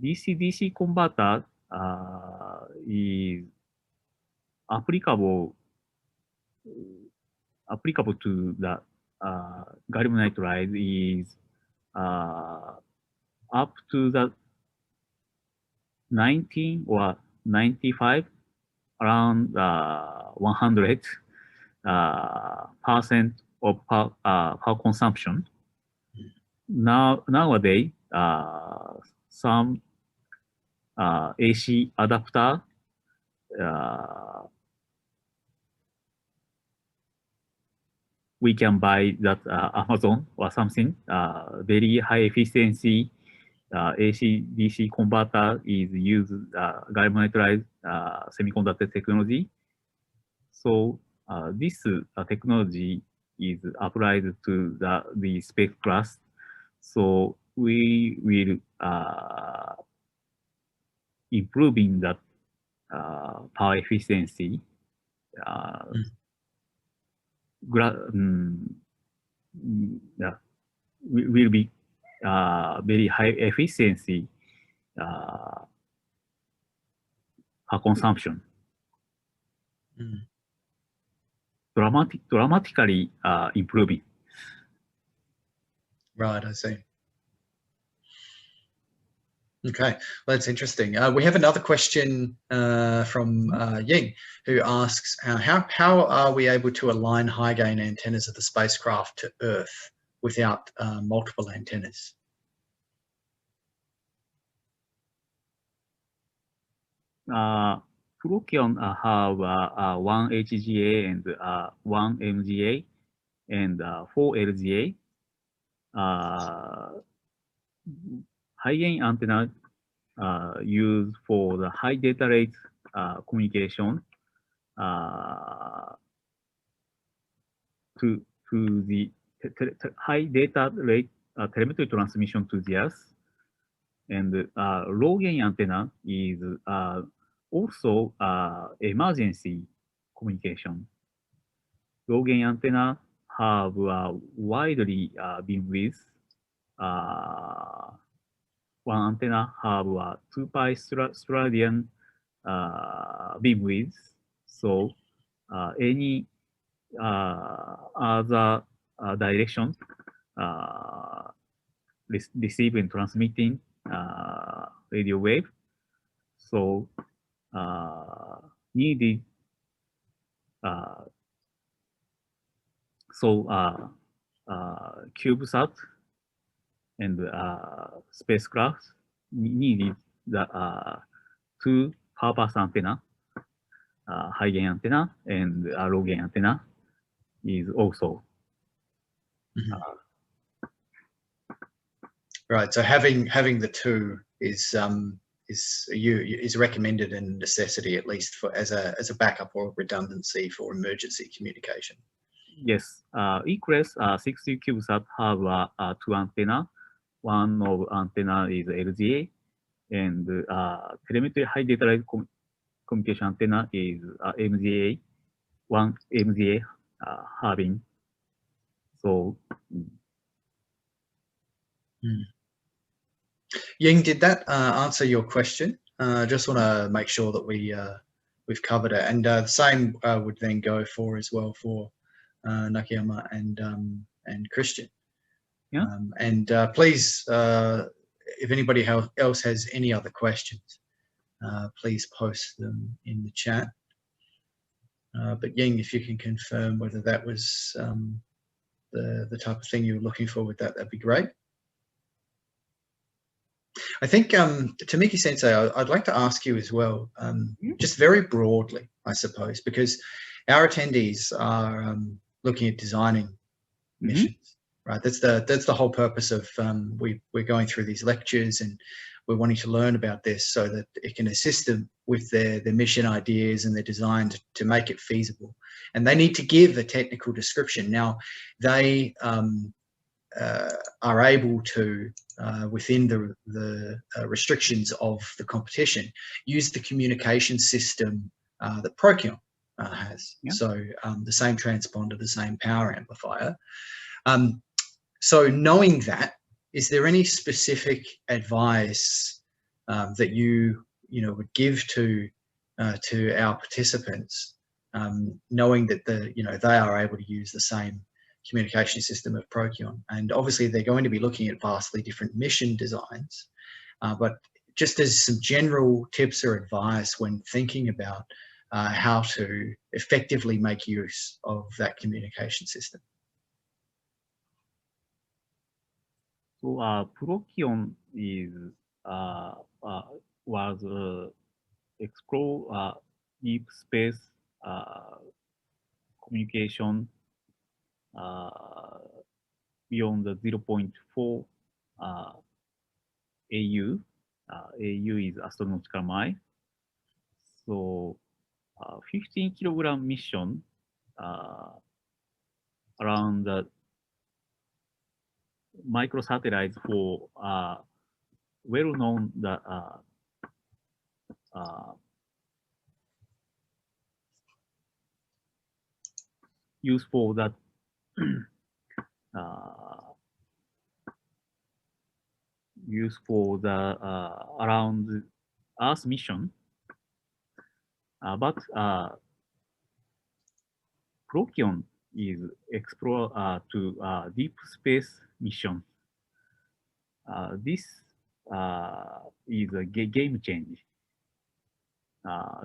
S2: DC-DC converter is applicable to the gallium nitride is up to the 19 or 95, around 100% of power consumption. Nowadays, some AC adapter we can buy that Amazon or something. Very high efficiency AC-DC converter is used gallium nitride semiconductor technology. So this technology is applied to the spacecraft. So we will improving that power efficiency. Will be very high efficiency power consumption. Dramatically improving.
S1: Right, I see. Okay, well, that's interesting. We have another question from Ying, who asks, how are we able to align high gain antennas of the spacecraft to Earth without multiple antennas?
S2: Prokion have one HGA and one MGA and 4 LGA. High gain antenna used for the high data rate communication to the high data rate telemetry transmission to the Earth. And low gain antenna is also emergency communication. Low gain antenna have widely beam width. One antenna have 2 pi Steradian beam width, So any other direction, receive and transmitting radio wave. So needed CubeSat and spacecraft needed the two purpose antenna, high gain antenna and low gain antenna is also.
S1: Right. So having the two is recommended and necessity, at least for as a backup or redundancy for emergency communication.
S2: Yes, Equals 60 CubeSat have two antenna. One of antenna is LGA, and telemetry high data rate communication antenna is MGA. One MGA having. So.
S1: Ying, did that answer your question? Just want to make sure that we've covered it, and the same would then go for as well for Nakayama and Christian.
S2: Yeah.
S1: And please, if anybody else has any other questions, please post them in the chat. But Ying, if you can confirm whether that was the type of thing you were looking for with that, that'd be great. I think, Tomiki Sensei, I'd like to ask you as well, just very broadly, I suppose, because our attendees are looking at designing missions, right? That's the whole purpose of we're going through these lectures, and we're wanting to learn about this so that it can assist them with their mission ideas and their design to make it feasible. And they need to give a technical description. Now, they are able to, within the restrictions of the competition, use the communication system that Procyon has. Yeah. So the same transponder, the same power amplifier. So knowing that, is there any specific advice that you would give to our participants, knowing that they are able to use the same communication system of Procyon, and obviously they're going to be looking at vastly different mission designs, but just as some general tips or advice when thinking about how to effectively make use of that communication system.
S2: So Procyon is was explore deep space communication beyond the 0.4 AU. AU is astronautical mile. So 15 kilogram mission around the microsatellites for well-known use for that use for the around Earth mission, but Procyon is explore to deep space mission. This is a game change.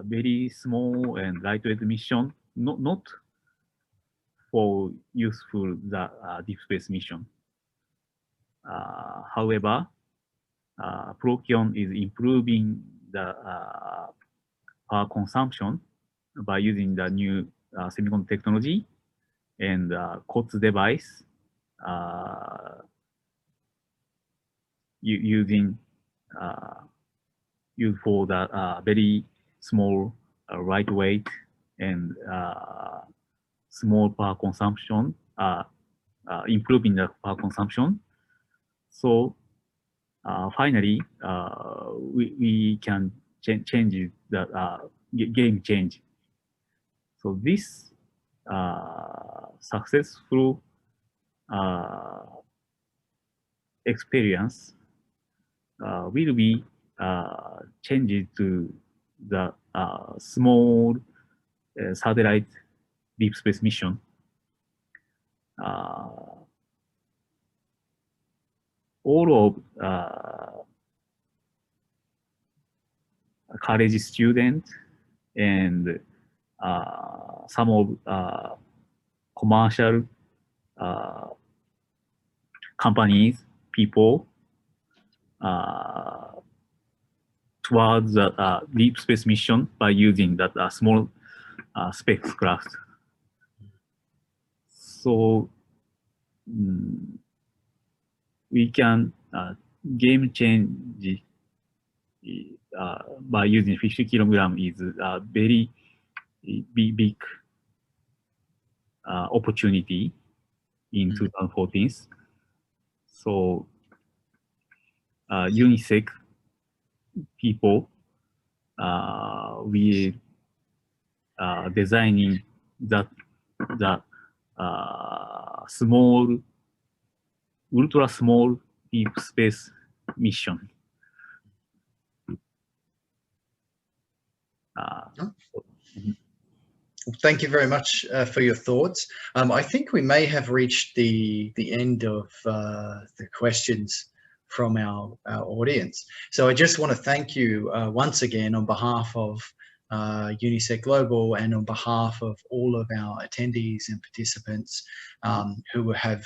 S2: Very small and lightweight mission, not for useful the deep space mission. However, Procyon is improving the power consumption by using the new semiconductor technology and COTS device using used for the very small, lightweight, and small power consumption, improving the power consumption. So finally, we can change the game change. So this successful experience will be changed to the small satellite deep space mission. All of college students and some of commercial companies, people towards the deep space mission by using that small spacecraft. So we can game change by using 50 kilogram is a very big opportunity in 2014. So UNISEC people we designing the small, ultra small deep space mission.
S1: Thank you very much for your thoughts. I think we may have reached the end of the questions from our audience. So I just want to thank you once again on behalf of UNISEC Global and on behalf of all of our attendees and participants who have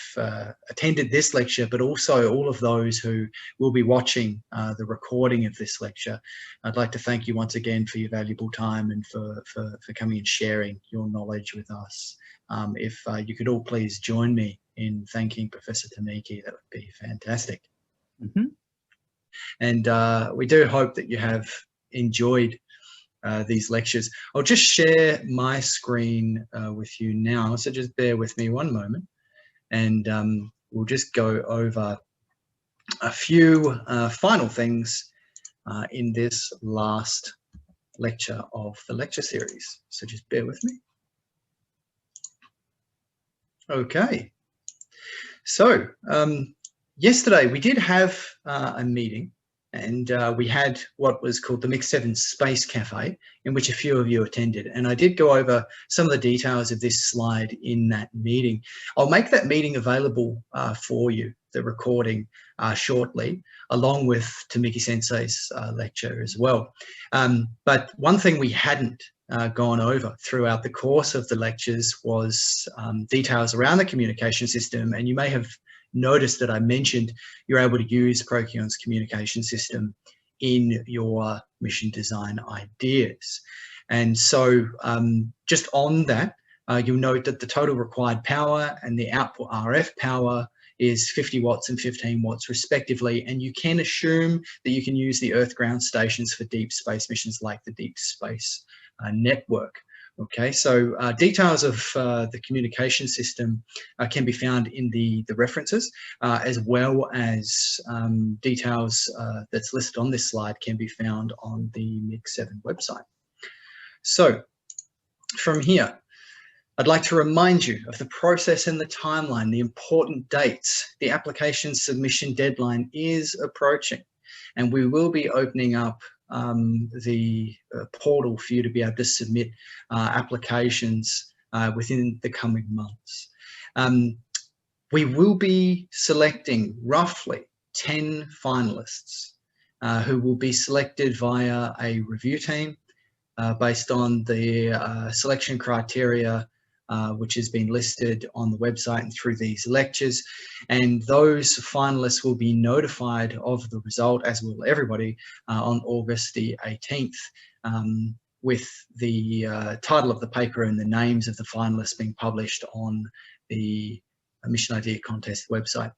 S1: attended this lecture, but also all of those who will be watching the recording of this lecture. I'd like to thank you once again for your valuable time and for coming and sharing your knowledge with us. If you could all please join me in thanking Professor Tamiki, that would be fantastic.
S2: Mm-hmm.
S1: And we do hope that you have enjoyed these lectures. I'll just share my screen with you now, so just bear with me one moment, and we'll just go over a few final things in this last lecture of the lecture series. So just bear with me. Okay, so yesterday we did have a meeting, and we had what was called the MIC7 Space Cafe, in which a few of you attended. And I did go over some of the details of this slide in that meeting. I'll make that meeting available for you, the recording, shortly, along with Tamiki Sensei's lecture as well. But one thing we hadn't gone over throughout the course of the lectures was details around the communication system. And you may have notice that I mentioned you're able to use Procion's communication system in your mission design ideas. And so just on that, you'll note that the total required power and the output RF power is 50 watts and 15 watts respectively. And you can assume that you can use the Earth ground stations for deep space missions like the Deep Space Network. Okay, so details of the communication system can be found in the references, as well as details that's listed on this slide can be found on the MIC7 website. So from here, I'd like to remind you of the process and the timeline, the important dates. The application submission deadline is approaching, and we will be opening up the portal for you to be able to submit applications within the coming months. We will be selecting roughly 10 finalists who will be selected via a review team based on the selection criteria which has been listed on the website and through these lectures. And those finalists will be notified of the result, as will everybody, on August the 18th, with the title of the paper and the names of the finalists being published on the Mission Idea Contest website.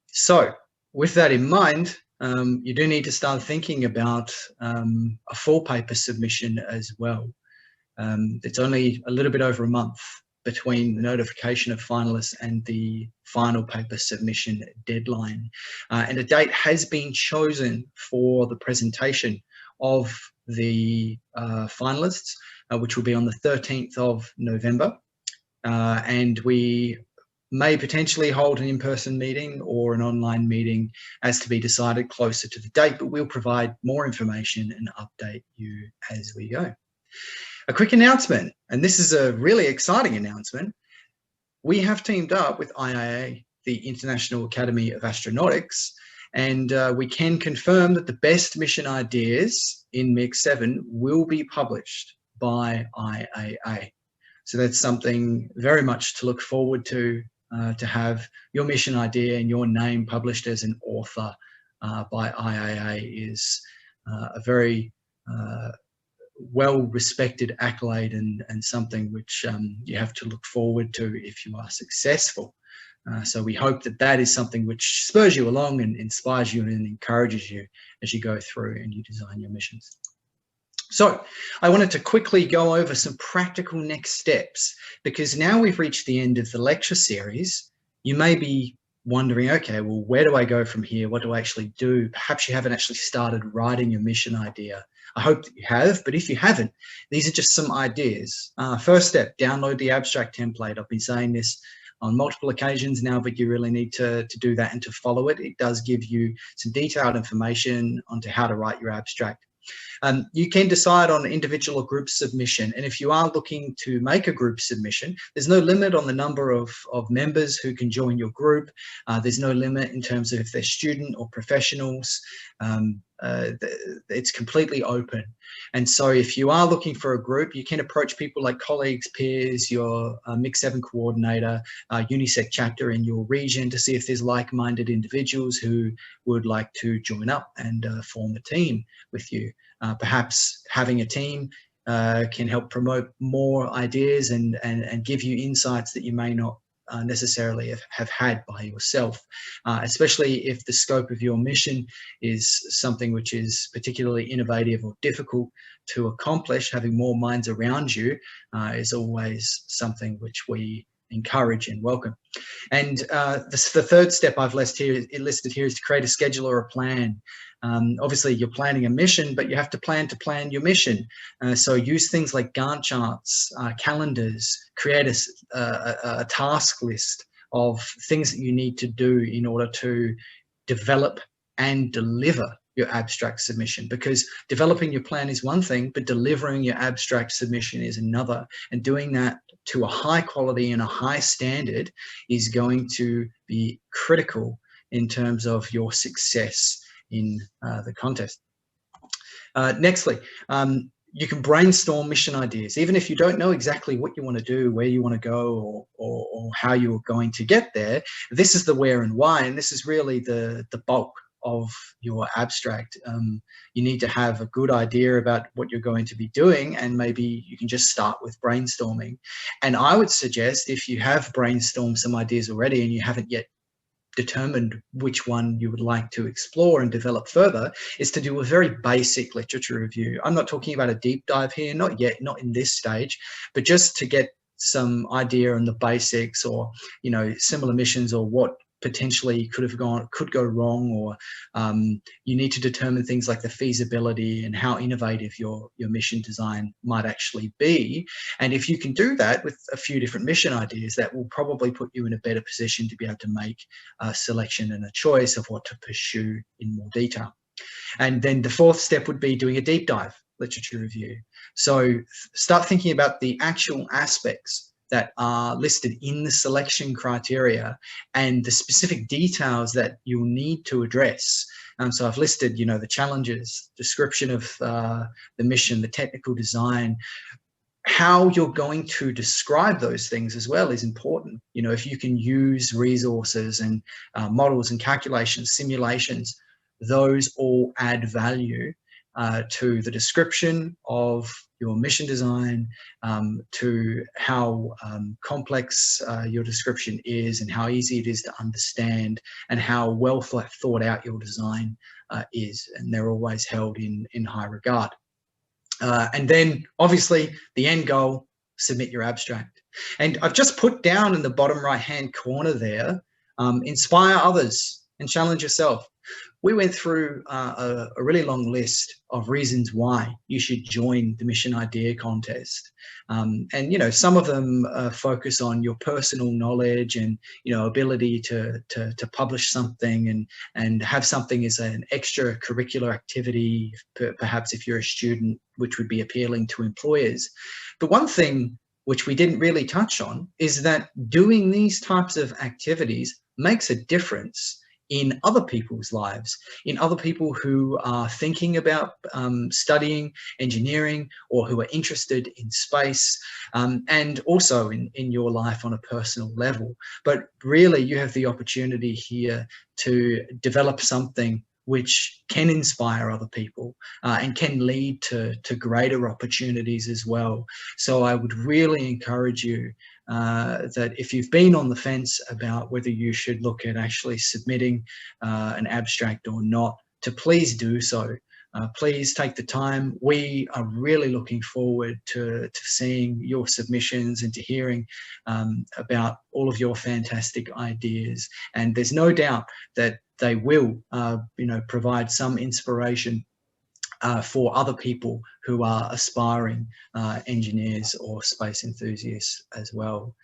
S1: So with that in mind, you do need to start thinking about a full paper submission as well. It's only a little bit over a month between the notification of finalists and the final paper submission deadline. And a date has been chosen for the presentation of the finalists, which will be on the 13th of November. And we may potentially hold an in-person meeting or an online meeting as to be decided closer to the date, but we'll provide more information and update you as we go. A quick announcement, and this is a really exciting announcement. We have teamed up with IAA, the International Academy of Astronautics, and we can confirm that the best mission ideas in MIC7 will be published by IAA. So that's something very much to look forward to have your mission idea and your name published as an author by IAA is a very well-respected accolade and something which you have to look forward to if you are successful. So we hope that that is something which spurs you along and inspires you and encourages you as you go through and you design your missions. So I wanted to quickly go over some practical next steps, because now we've reached the end of the lecture series. You may be wondering, okay, well, where do I go from here? What do I actually do? Perhaps you haven't actually started writing your mission idea. I hope that you have, but if you haven't, these are just some ideas. First step, download the abstract template. I've been saying this on multiple occasions now, but you really need to do that and to follow it. It does give you some detailed information onto how to write your abstract. You can decide on individual or group submission. And if you are looking to make a group submission, there's no limit on the number of members who can join your group. There's no limit in terms of if they're student or professionals. It's completely open. And so if you are looking for a group, you can approach people like colleagues, peers, your MIC7 coordinator, UNISEC chapter in your region to see if there's like-minded individuals who would like to join up and form a team with you. Perhaps having a team can help promote more ideas and give you insights that you may not necessarily have had by yourself, especially if the scope of your mission is something which is particularly innovative or difficult to accomplish. Having more minds around you is always something which we encourage and welcome. And the third step I've listed here is to create a schedule or a plan. Obviously, you're planning a mission, but you have to plan your mission. So use things like Gantt charts, calendars, create a task list of things that you need to do in order to develop and deliver your abstract submission, because developing your plan is one thing, but delivering your abstract submission is another. And doing that to a high quality and a high standard is going to be critical in terms of your success in the contest. Nextly, you can brainstorm mission ideas, even if you don't know exactly what you want to do, where you want to go, or how you're going to get there. This is the where and why, and this is really the bulk of your abstract. You need to have a good idea about what you're going to be doing, and maybe you can just start with brainstorming. And I would suggest, if you have brainstormed some ideas already and you haven't yet determined which one you would like to explore and develop further, is to do a very basic literature review. I'm not talking about a deep dive here, not yet, not in this stage, but just to get some idea on the basics, or similar missions, or what potentially could go wrong, or you need to determine things like the feasibility and how innovative your mission design might actually be. And if you can do that with a few different mission ideas, that will probably put you in a better position to be able to make a selection and a choice of what to pursue in more detail. And then the fourth step would be doing a deep dive literature review. So start thinking about the actual aspects that are listed in the selection criteria and the specific details that you'll need to address. So I've listed, the challenges, description of the mission, the technical design. How you're going to describe those things as well is important. If you can use resources and models and calculations, simulations, those all add value to the description of your mission design, to how complex your description is, and how easy it is to understand, and how well thought out your design is. And they're always held in high regard. And then obviously the end goal, submit your abstract. And I've just put down in the bottom right hand corner there, inspire others and challenge yourself. We went through a really long list of reasons why you should join the Mission Idea Contest. And, you know, some of them focus on your personal knowledge and, you know, ability to publish something and have something as an extracurricular activity, perhaps if you're a student, which would be appealing to employers. But one thing which we didn't really touch on is that doing these types of activities makes a difference in other people's lives, in other people who are thinking about studying engineering or who are interested in space, and also in your life on a personal level. But really, you have the opportunity here to develop something which can inspire other people and can lead to greater opportunities as well. So I would really encourage you that if you've been on the fence about whether you should look at actually submitting an abstract or not, to please do so. Please take the time. We are really looking forward to seeing your submissions and to hearing about all of your fantastic ideas. And there's no doubt that they will, you know, provide some inspiration for other people who are aspiring engineers or space enthusiasts as well.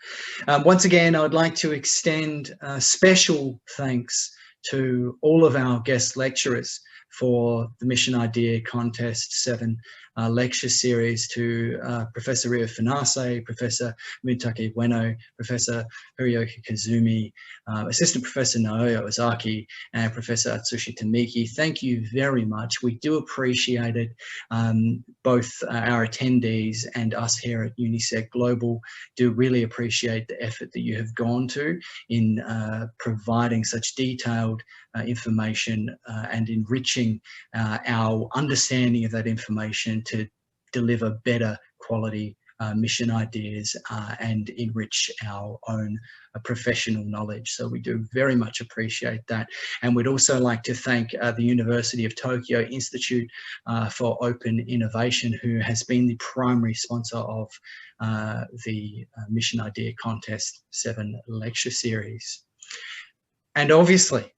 S1: Once again, I would like to extend special thanks to all of our guest lecturers for the Mission Idea Contest 7 lecture series, to Professor Rio Funase, Professor Mutake Ueno, Professor Hiroyuki Kazumi, Assistant Professor Naoya Ozaki, and Professor Atsushi Tomiki. Thank you very much. We do appreciate it. Both our attendees and us here at UniSec Global do really appreciate the effort that you have gone to in providing such detailed information and enriching our understanding of that information to deliver better quality mission ideas and enrich our own professional knowledge. So we do very much appreciate that. And we'd also like to thank the University of Tokyo Institute for Open Innovation, who has been the primary sponsor of the Mission Idea Contest 7 lecture series. And obviously,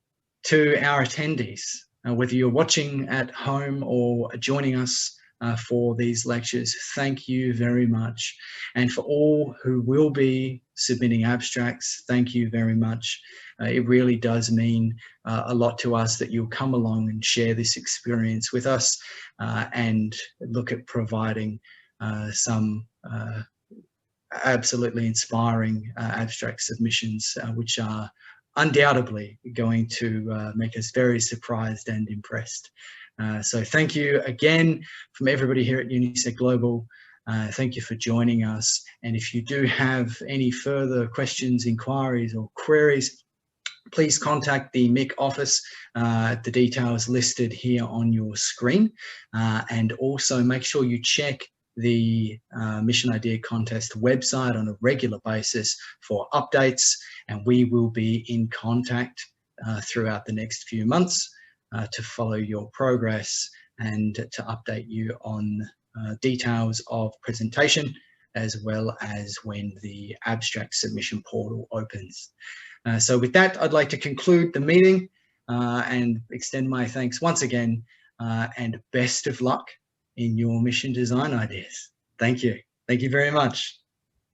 S1: to our attendees, whether you're watching at home or joining us for these lectures, thank you very much. And for all who will be submitting abstracts, thank you very much. It really does mean a lot to us that you'll come along and share this experience with us and look at providing some absolutely inspiring abstract submissions, which are undoubtedly going to make us very surprised and impressed. So thank you again from everybody here at UniSec Global. Thank you for joining us. And if you do have any further questions, inquiries or queries, please contact the MIC office. The details listed here on your screen. And also make sure you check the Mission Idea Contest website on a regular basis for updates, and we will be in contact throughout the next few months to follow your progress and to update you on details of presentation, as well as when the abstract submission portal opens. So with that, I'd like to conclude the meeting and extend my thanks once again, and best of luck in your mission design ideas. Thank you. Thank you very much.